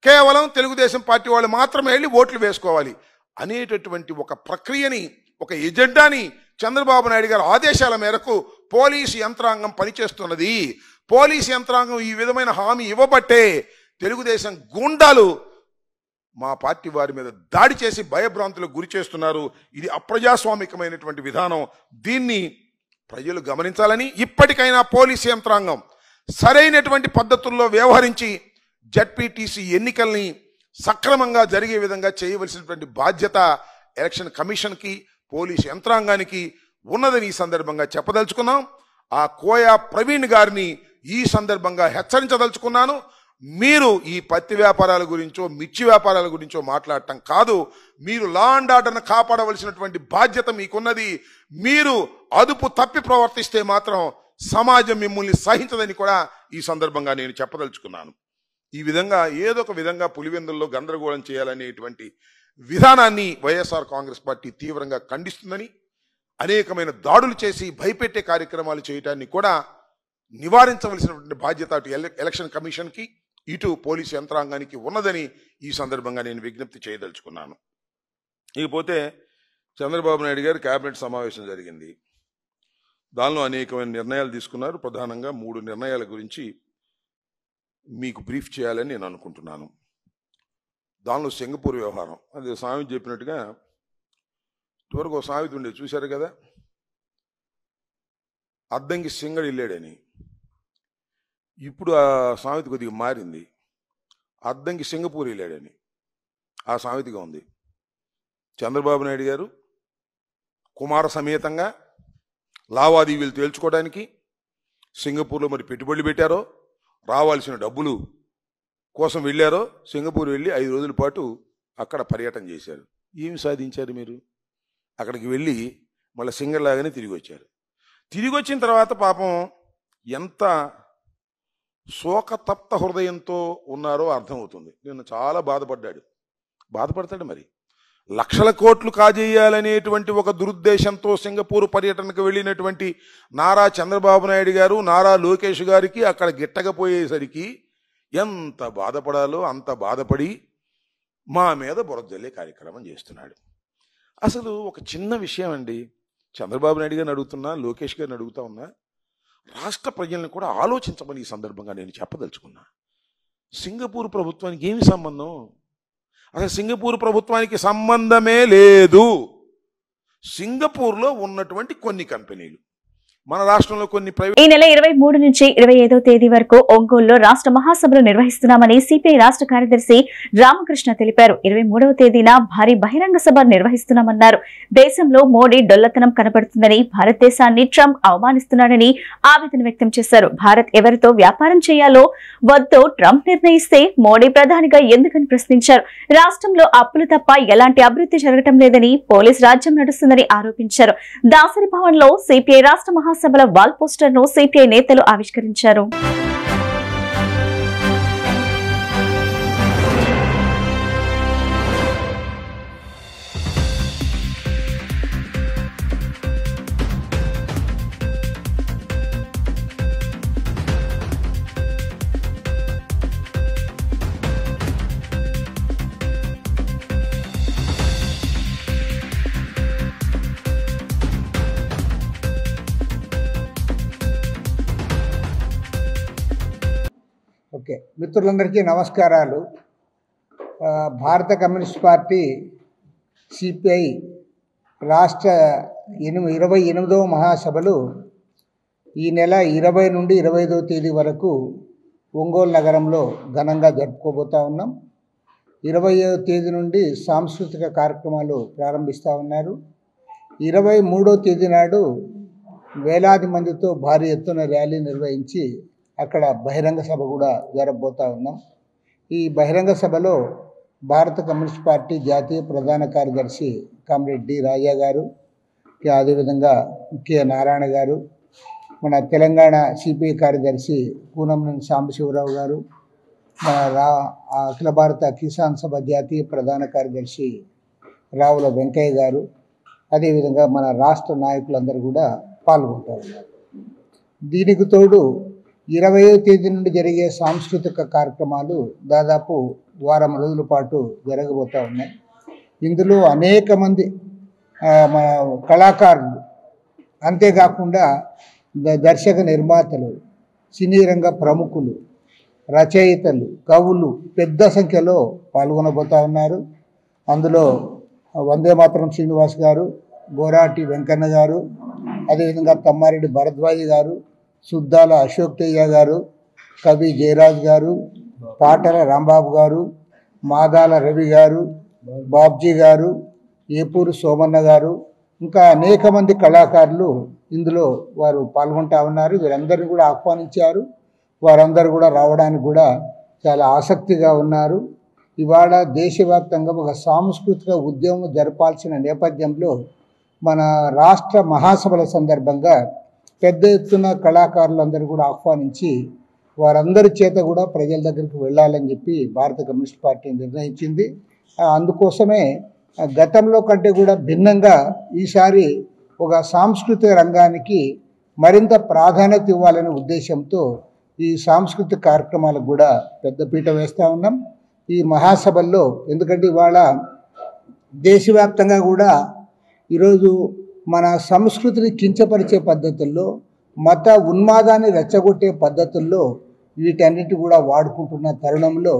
కేవలం తెలుగుదేశం పార్టీ వాళ్ళు మాత్రమే వెళ్ళి ఓట్లు వేసుకోవాలి అనేటటువంటి ఒక ప్రక్రియని, ఒక ఎజెండాని చంద్రబాబు నాయుడు గారి ఆదేశాల మేరకు పోలీసు యంత్రాంగం పనిచేస్తున్నది. పోలీసు యంత్రాంగం ఈ విధమైన హామీ ఇవ్వబట్టే తెలుగుదేశం గూండాలు మా పార్టీ వారి మీద దాడి చేసి భయభ్రాంతులకు గురి చేస్తున్నారు. ఇది అప్రజాస్వామికమైనటువంటి విధానం. దీన్ని ప్రజలు గమనించాలని, ఇప్పటికైనా పోలీసు యంత్రాంగం సరైనటువంటి పద్ధతుల్లో వ్యవహరించి జెడ్పీటీసీ ఎన్నికల్ని సక్రమంగా జరిగే విధంగా చేయవలసినటువంటి బాధ్యత ఎలక్షన్ కమిషన్కి, పోలీసు యంత్రాంగానికి ఉన్నదని ఈ సందర్భంగా చెప్పదలుచుకున్నాం. ఆ కోయా ప్రవీణ్ గారిని ఈ సందర్భంగా హెచ్చరించదలుచుకున్నాను. మీరు ఈ పత్తి వ్యాపారాల గురించో మిర్చి వ్యాపారాల గురించో మాట్లాడటం కాదు, మీరు లా అండ్ ఆర్డర్ను కాపాడవలసినటువంటి బాధ్యత మీకున్నది. మీరు అదుపు తప్పి ప్రవర్తిస్తే మాత్రం సమాజం మిమ్మల్ని సహించదని కూడా ఈ సందర్భంగా నేను చెప్పదలుచుకున్నాను. ఈ విధంగా ఏదో ఒక విధంగా పులివెందుల్లో గందరగోళం చేయాలనేటువంటి విధానాన్ని వైఎస్ఆర్ కాంగ్రెస్ పార్టీ తీవ్రంగా ఖండిస్తుందని, అనేకమైన దాడులు చేసి భయపెట్టే కార్యక్రమాలు చేయటాన్ని కూడా నివారించవలసినటువంటి బాధ్యత అటు ఎలక్షన్ కమిషన్కి, ఇటు పోలీసు యంత్రాంగానికి ఉన్నదని ఈ సందర్భంగా నేను విజ్ఞప్తి చేయదలుచుకున్నాను. ఇకపోతే చంద్రబాబు నాయుడు గారి కేబినెట్ సమావేశం జరిగింది. దానిలో అనేకమైన నిర్ణయాలు తీసుకున్నారు. ప్రధానంగా 3 నిర్ణయాల గురించి మీకు బ్రీఫ్ చేయాలని నేను అనుకుంటున్నాను. దానిలో సింగపూర్ వ్యవహారం, అది సామెత చెప్పినట్టుగా ఇటువరకు ఒక సామెత ఉండేది చూశారు కదా, అద్దంకి సింగడు వెళ్ళాడని. ఇప్పుడు ఆ సామెత కొద్దిగా మారింది, అద్దంకి సింగపూర్ వెళ్ళాడని ఆ సామెతగా ఉంది. చంద్రబాబు నాయుడు గారు కుమార సమేతంగా లావాదేవీలు తేల్చుకోవడానికి సింగపూర్లో మరి పెట్టుబడులు పెట్టారో, రావాల్సిన డబ్బులు కోసం వెళ్ళారో, సింగపూర్ వెళ్ళి 5 రోజుల పాటు అక్కడ పర్యటన చేశారు. ఏమి సాధించారు మీరు? అక్కడికి వెళ్ళి మళ్ళీ సింగర్ లాగానే తిరిగి వచ్చారు. తిరిగి వచ్చిన తర్వాత పాపం ఎంత శోకతప్త హృదయంతో ఉన్నారో అర్థమవుతుంది. నిన్న చాలా బాధపడతాడు. మరి లక్షల కోట్లు కాజేయాలనేటువంటి ఒక దురుద్దేశంతో సింగపూర్ పర్యటనకు వెళ్ళినటువంటి నారా చంద్రబాబు నాయుడు గారు, నారా లోకేష్ గారికి అక్కడ గిట్టకపోయేసరికి ఎంత బాధపడాలో అంత బాధపడి మా మీద బురదజల్లే కార్యక్రమం చేస్తున్నాడు. అసలు ఒక చిన్న విషయం అండి, చంద్రబాబు నాయుడు గారిని అడుగుతున్నా, లోకేష్ గారిని అడుగుతా ఉన్నా, రాష్ట్ర ప్రజలను కూడా ఆలోచించమని ఈ సందర్భంగా నేను చెప్పదలుచుకున్నా. సింగపూర్ ప్రభుత్వానికి ఏమి సంబంధం? అసలు సింగపూర్ ప్రభుత్వానికి సంబంధమే లేదు. సింగపూర్లో ఉన్నటువంటి కొన్ని కంపెనీలు మన రాష్ట్రంలో కొన్ని ఈ నెల 23 నుంచి 25వ తేదీ వరకు ఒంగోలులో రాష్ట్ర మహాసభలు నిర్వహిస్తున్నామని సిపిఐ రాష్ట్ర కార్యదర్శి రామకృష్ణ తెలిపారు. 23వ తేదీన భారీ బహిరంగ సభ నిర్వహిస్తున్నామన్నారు. దేశంలో మోడీ డొల్లతనం కనబడుతుందని, భారతదేశాన్ని ట్రంప్ అవమానిస్తున్నాడని ఆవేదన వ్యక్తం చేశారు. భారత్ ఎవరితో వ్యాపారం చేయాలో వద్దో ట్రంప్ నిర్ణయిస్తే మోడీ ప్రధానిగా ఎందుకని ప్రశ్నించారు. రాష్ట్రంలో అప్పులు తప్ప ఎలాంటి అభివృద్ధి జరగటం లేదని, పోలీస్ రాజ్యం నడుస్తుందని ఆరోపించారు. దాసరి భవన్ లో సిపిఐ రాష్ట్ర మహాసభల వాల్ పోస్టర్ ను సిపిఐ నేతలు ఆవిష్కరించారు. ఓకే, మిత్రులందరికీ నమస్కారాలు. భారత కమ్యూనిస్ట్ పార్టీ సిపిఐ రాష్ట్ర 28వ మహాసభలు ఈ నెల 20 నుండి 25వ తేదీ వరకు ఒంగోలు నగరంలో ఘనంగా జరుపుకోబోతా ఉన్నాం. 20వ తేదీ నుండి సాంస్కృతిక కార్యక్రమాలు ప్రారంభిస్తూ ఉన్నారు. 23వ తేదీ నాడు వేలాది మందితో భారీ ఎత్తున ర్యాలీ నిర్వహించి అక్కడ బహిరంగ సభ కూడా జరగబోతూ ఉన్నాం. ఈ బహిరంగ సభలో భారత కమ్యూనిస్ట్ పార్టీ జాతీయ ప్రధాన కార్యదర్శి కామ్రేడ్ డి రాజా గారు, అదేవిధంగా కె నారాయణ గారు, మన తెలంగాణ సిపిఐ కార్యదర్శి కూనంనేని సాంబశివరావు గారు, మన అఖిల భారత కిసాన్ సభ జాతీయ ప్రధాన కార్యదర్శి రావుల వెంకయ్య గారు, అదేవిధంగా మన రాష్ట్ర నాయకులందరూ కూడా పాల్గొంటూ ఉన్నారు. దీనికి తోడు 20వ తేదీ నుండి జరిగే సాంస్కృతిక కార్యక్రమాలు దాదాపు వారం రోజుల పాటు జరగబోతూ ఉన్నాయి. ఇందులో అనేక మంది మన కళాకారులు, అంతేకాకుండా దర్శక నిర్మాతలు, సినీ రంగ ప్రముఖులు, రచయితలు, కవులు పెద్ద సంఖ్యలో పాల్గొనబోతూ ఉన్నారు. అందులో వందే మాతరం శ్రీనివాస్ గారు, గోరాటి వెంకన్న గారు, అదేవిధంగా తమ్మారెడ్డి భరద్వాజి గారు, సుద్దాల అశోక్ తేజ గారు, కవి జయరాజ్ గారు, పాటల రాంబాబు గారు, మాదాల రవి గారు, బాబ్జీ గారు, ఏపూరు సోమన్న గారు, ఇంకా అనేక మంది కళాకారులు ఇందులో వారు పాల్గొంటూ ఉన్నారు. వీరందరినీ కూడా ఆహ్వానించారు. వారందరూ కూడా రావడానికి కూడా చాలా ఆసక్తిగా ఉన్నారు. ఇవాళ దేశవ్యాప్తంగా ఒక సాంస్కృతిక ఉద్యమం జరపాల్సిన నేపథ్యంలో మన రాష్ట్ర మహాసభల సందర్భంగా పెద్ద ఎత్తున కళాకారులందరూ కూడా ఆహ్వానించి వారందరి చేత కూడా ప్రజల దగ్గరికి వెళ్ళాలని చెప్పి భారత కమ్యూనిస్ట్ పార్టీ నిర్ణయించింది. అందుకోసమే గతంలో కంటే కూడా భిన్నంగా ఈసారి ఒక సాంస్కృతిక రంగానికి మరింత ప్రాధాన్యత ఇవ్వాలనే ఉద్దేశంతో ఈ సాంస్కృతిక కార్యక్రమాలకు కూడా పెద్దపీట వేస్తూ ఉన్నాం. ఈ మహాసభల్లో ఎందుకంటే ఇవాళ దేశవ్యాప్తంగా కూడా ఈరోజు మన సంస్కృతిని కించపరిచే పద్ధతుల్లో, మత ఉన్మాదాన్ని రెచ్చగొట్టే పద్ధతుల్లో వీటన్నిటి కూడా వాడుకుంటున్న తరుణంలో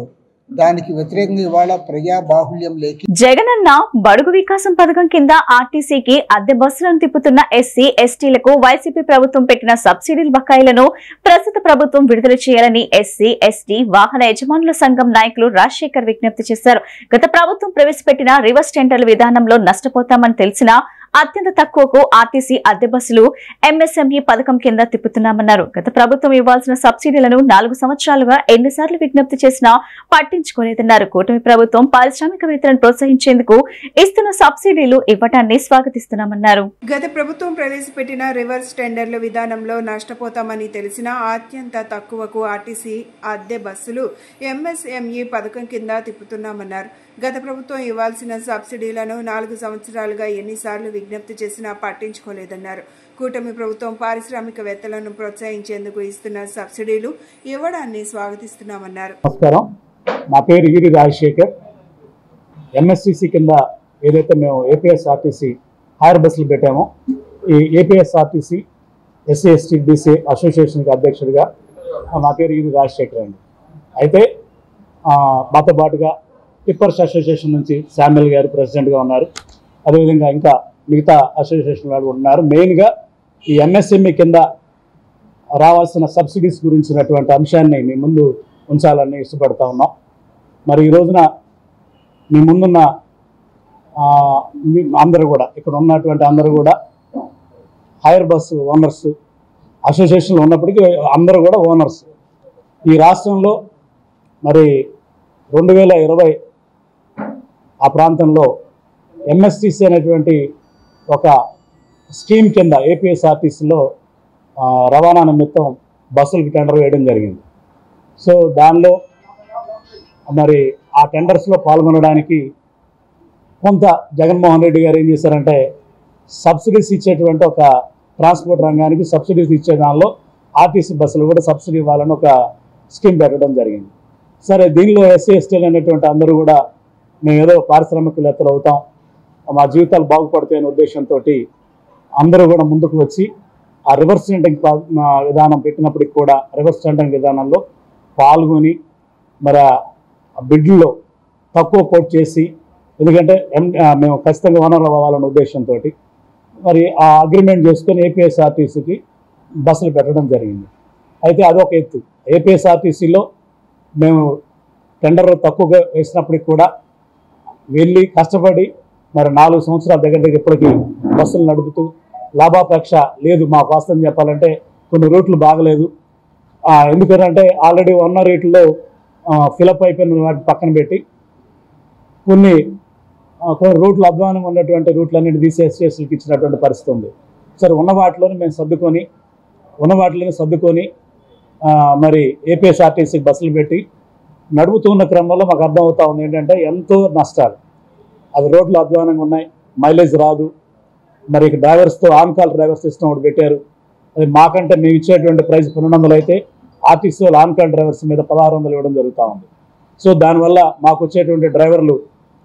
దానికి వ్యతిరేకంగా ఇవాళ ప్రజా బాహుళ్యం లేకి జగనన్న బడుగు వికాసం పథకం కింద ఆర్టీసీకి అద్దె బస్సులను తిప్పుతున్న ఎస్సీ ఎస్టీలకు వైసీపీ ప్రభుత్వం పెట్టిన సబ్సిడీల బకాయిలను ప్రస్తుత ప్రభుత్వం విడుదల చేయాలని ఎస్సీ ఎస్టీ వాహన యజమానుల సంఘం నాయకులు రాజశేఖర్ విజ్ఞప్తి చేశారు. గత ప్రభుత్వం ప్రవేశపెట్టిన రివర్స్ టెండర్ల విధానంలో నష్టపోతామని తెలిసినా అత్యంత తక్కువకు ఆర్టీసీ అద్దె బస్సులు ఎంఎస్ఎంఈ పథకం కింద తిప్పుతున్నామన్నారు. గత ప్రభుత్వం ఇవ్వాల్సిన సబ్సిడీలను 4 సంవత్సరాలుగా ఎన్నిసార్లు విజ్ఞప్తి చేసినా పట్టించుకోలేదన్నారు. కూటమి ప్రభుత్వం పారిశ్రామికవేత్తలను ప్రోత్సహించేందుకు ఇస్తున్న సబ్సిడీలు ఇవ్వటాన్ని స్వాగతిస్తున్నామన్నారు. గత ప్రభుత్వం ప్రవేశపెట్టిన రివర్స్ టెండర్ల విధానంలో నష్టపోతామని తెలిసినా అత్యంత తక్కువకు ఆర్టీసీ అద్దె బస్సులు ఎంఎస్ఎంఈ పథకం కింద తిప్పుతున్నామన్నారు. గత ప్రభుత్వం ఇవ్వాల్సిన సబ్సిడీలను 4 సంవత్సరాలుగా ఎన్నిసార్లు విజ్ఞప్తి చేసినా పట్టించుకోలేదన్నారు. కూటమి ప్రభుత్వం పారిశ్రామికవేత్తలను ప్రోత్సహించేందుకు ఇస్తున్న సబ్సిడీలు ఇవ్వడాన్ని స్వాగతిస్తున్నామన్నారు. నమస్కారం, నా పేరు ఈరి రాజశేఖర్. ఎంఎస్టీసీ కింద ఏదైతే మేము ఏపీఎస్ఆర్టీసీ హైర్ బస్సులు పెట్టామో ఈ ఏపీఎస్ఆర్టీసీ ఎస్సీ ఎస్టీ బీసీ అసోసియేషన్కి అధ్యక్షుడిగా నా పేరు ఈరి రాజశేఖర్ అండి. అయితే మాతో పాటుగా టిప్పర్స్ అసోసియేషన్ నుంచి శామ్యుల్ గారు ప్రెసిడెంట్గా ఉన్నారు. అదేవిధంగా ఇంకా మిగతా అసోసియేషన్ వాళ్ళు ఉన్నారు. మెయిన్గా ఈ ఎంఎస్ఎంఈ కింద రావాల్సిన సబ్సిడీస్ గురించినటువంటి అంశాన్ని మీ ముందు ఉంచాలని ఇష్టపడతా ఉన్నాం. మరి ఈ రోజున మీ ముందున్న అందరూ కూడా ఇక్కడ ఉన్నటువంటి అందరూ కూడా హైర్ బస్సు ఓనర్స్ అసోసియేషన్లో ఉన్నప్పటికీ అందరూ కూడా ఓనర్స్. ఈ రాష్ట్రంలో మరి 2020 ఆ ప్రాంతంలో ఎంఎస్టీసీ అనేటువంటి ఒక స్కీమ్ కింద ఏపీఎస్ఆర్టీసీలో రవాణా నిమిత్తం బస్సులకి టెండర్ వేయడం జరిగింది. సో దానిలో మరి ఆ టెండర్స్లో పాల్గొనడానికి కొంత జగన్మోహన్ రెడ్డి గారు ఏం చేశారంటే సబ్సిడీస్ ఇచ్చేటువంటి ఒక ట్రాన్స్పోర్ట్ రంగానికి సబ్సిడీస్ ఇచ్చే దానిలో ఆర్టీసీ బస్సులు కూడా సబ్సిడీ ఇవ్వాలని ఒక స్కీమ్ పెట్టడం జరిగింది. సరే, దీనిలో ఎస్సీ ఎస్టీలు అనేటువంటి అందరూ కూడా మేము ఏదో పారిశ్రామికవేత్తలు అవుతాం, మా జీవితాలు బాగుపడతాయి అనే ఉద్దేశంతో అందరూ కూడా ముందుకు వచ్చి ఆ రివర్స్ టెండరింగ్ విధానం పెట్టినప్పటికి కూడా రివర్స్ టెండరింగ్ విధానంలో పాల్గొని మరి ఆ బిడ్లో తక్కువ కోట్ చేసి, ఎందుకంటే మేము ఖచ్చితంగా ఓనర్లు అవ్వాలనే ఉద్దేశంతో మరి ఆ అగ్రిమెంట్ చేసుకొని ఏపీఎస్ఆర్టీసీకి బస్సులు పెట్టడం జరిగింది. అయితే అదొక ఎత్తు. ఏపీఎస్ఆర్టీసీలో మేము టెండర్ తక్కువగా వేసినప్పటికి కూడా వెళ్ళి కష్టపడి మరి 4 సంవత్సరాల దగ్గర ఇప్పటికీ బస్సులు నడుపుతూ లాభాపేక్ష లేదు. మాకు వాస్తవం చెప్పాలంటే కొన్ని రూట్లు బాగలేదు. ఎందుకంటే ఆల్రెడీ ఉన్న రేట్లలో ఫిలప్ అయిపోయిన వాటిని పక్కన పెట్టి కొన్ని రూట్లు అధ్వానంగా ఉన్నటువంటి రూట్లన్నింటి తీసేసి ఎస్టీలకు ఇచ్చినటువంటి పరిస్థితి ఉంది. సరే, ఉన్న వాటిలోనే మేము సర్దుకొని మరి ఏపీఎస్ఆర్టీసీకి బస్సులు పెట్టి నడుపుతున్న క్రమంలో మాకు అర్థమవుతా ఉంది ఏంటంటే ఎంతో నష్టాలు. అది రోడ్లు అధ్వానంగా ఉన్నాయి, మైలేజ్ రాదు. మరి డ్రైవర్స్తో ఆన్ కాల్ డ్రైవర్ సిస్టమ్ ఒకటి పెట్టారు. అది మాకంటే మేము ఇచ్చేటువంటి ప్రైస్ 1200 అయితే ఆర్టీసీ వాళ్ళు ఆన్ కాల్ డ్రైవర్స్ మీద 1600 ఇవ్వడం జరుగుతూ ఉంది. సో దానివల్ల మాకు వచ్చేటువంటి డ్రైవర్లు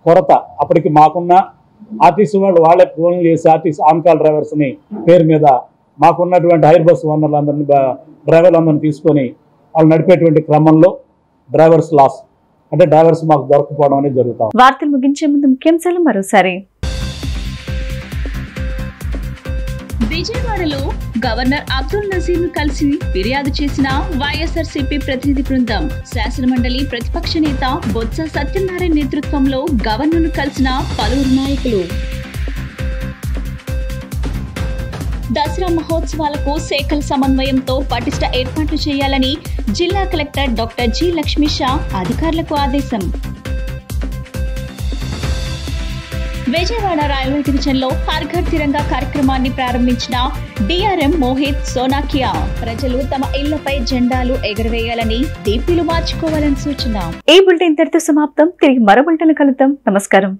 కొరత. అప్పటికి మాకున్న ఆర్టీసీ వాళ్ళే ఫోన్లు చేసి ఆర్టీసీ ఆన్ కాల్ డ్రైవర్స్ని పేరు మీద మాకున్నటువంటి హైర్ బస్ ఓనర్లందరినీ డ్రైవర్లందరినీ తీసుకొని వాళ్ళు నడిపేటువంటి క్రమంలో డ్రైవర్స్ లాస్, అంటే డ్రైవర్స్ మాకు దొరకపోవడం అనేది జరుగుతాం. వార్తలు ముగించే ముందు ముఖ్యాంశాలు మరోసారి. విజయవాడలో గవర్నర్ అబ్దుల్ నజీర్ ను కలిసి ఫిర్యాదు చేసిన వైఎస్ఆర్సీపీ ప్రతినిధి బృందం. శాసనమండలి ప్రతిపక్ష నేత బొత్స సత్యనారాయణ నేతృత్వంలో గవర్నర్ ను కలిసిన పలువురు నాయకులు. దసరా మహోత్సవాలకు శాఖల సమన్వయంతో పటిష్ట ఏర్పాట్లు చేయాలని జిల్లా collector doctor G Lakshmi Shah అధికారులకు ఆదేశం. విజయవాడ రైల్వే డివిజన్ లో హర్ ఘర్ తిరంగా కార్యక్రమాన్ని ప్రారంభించిన డిఆర్ఎం మోహిత్ సోనాకియా. ప్రజలు తమ ఇళ్లపై జెండాలు ఎగరవేయాలని, దీపీలు మార్చుకోవాలని సూచన. ఈ బులెటిన్ ఇంతటితో సమాప్తం. తిరిగి మరో బులెటిన్ కలుద్దాం. నమస్కారం.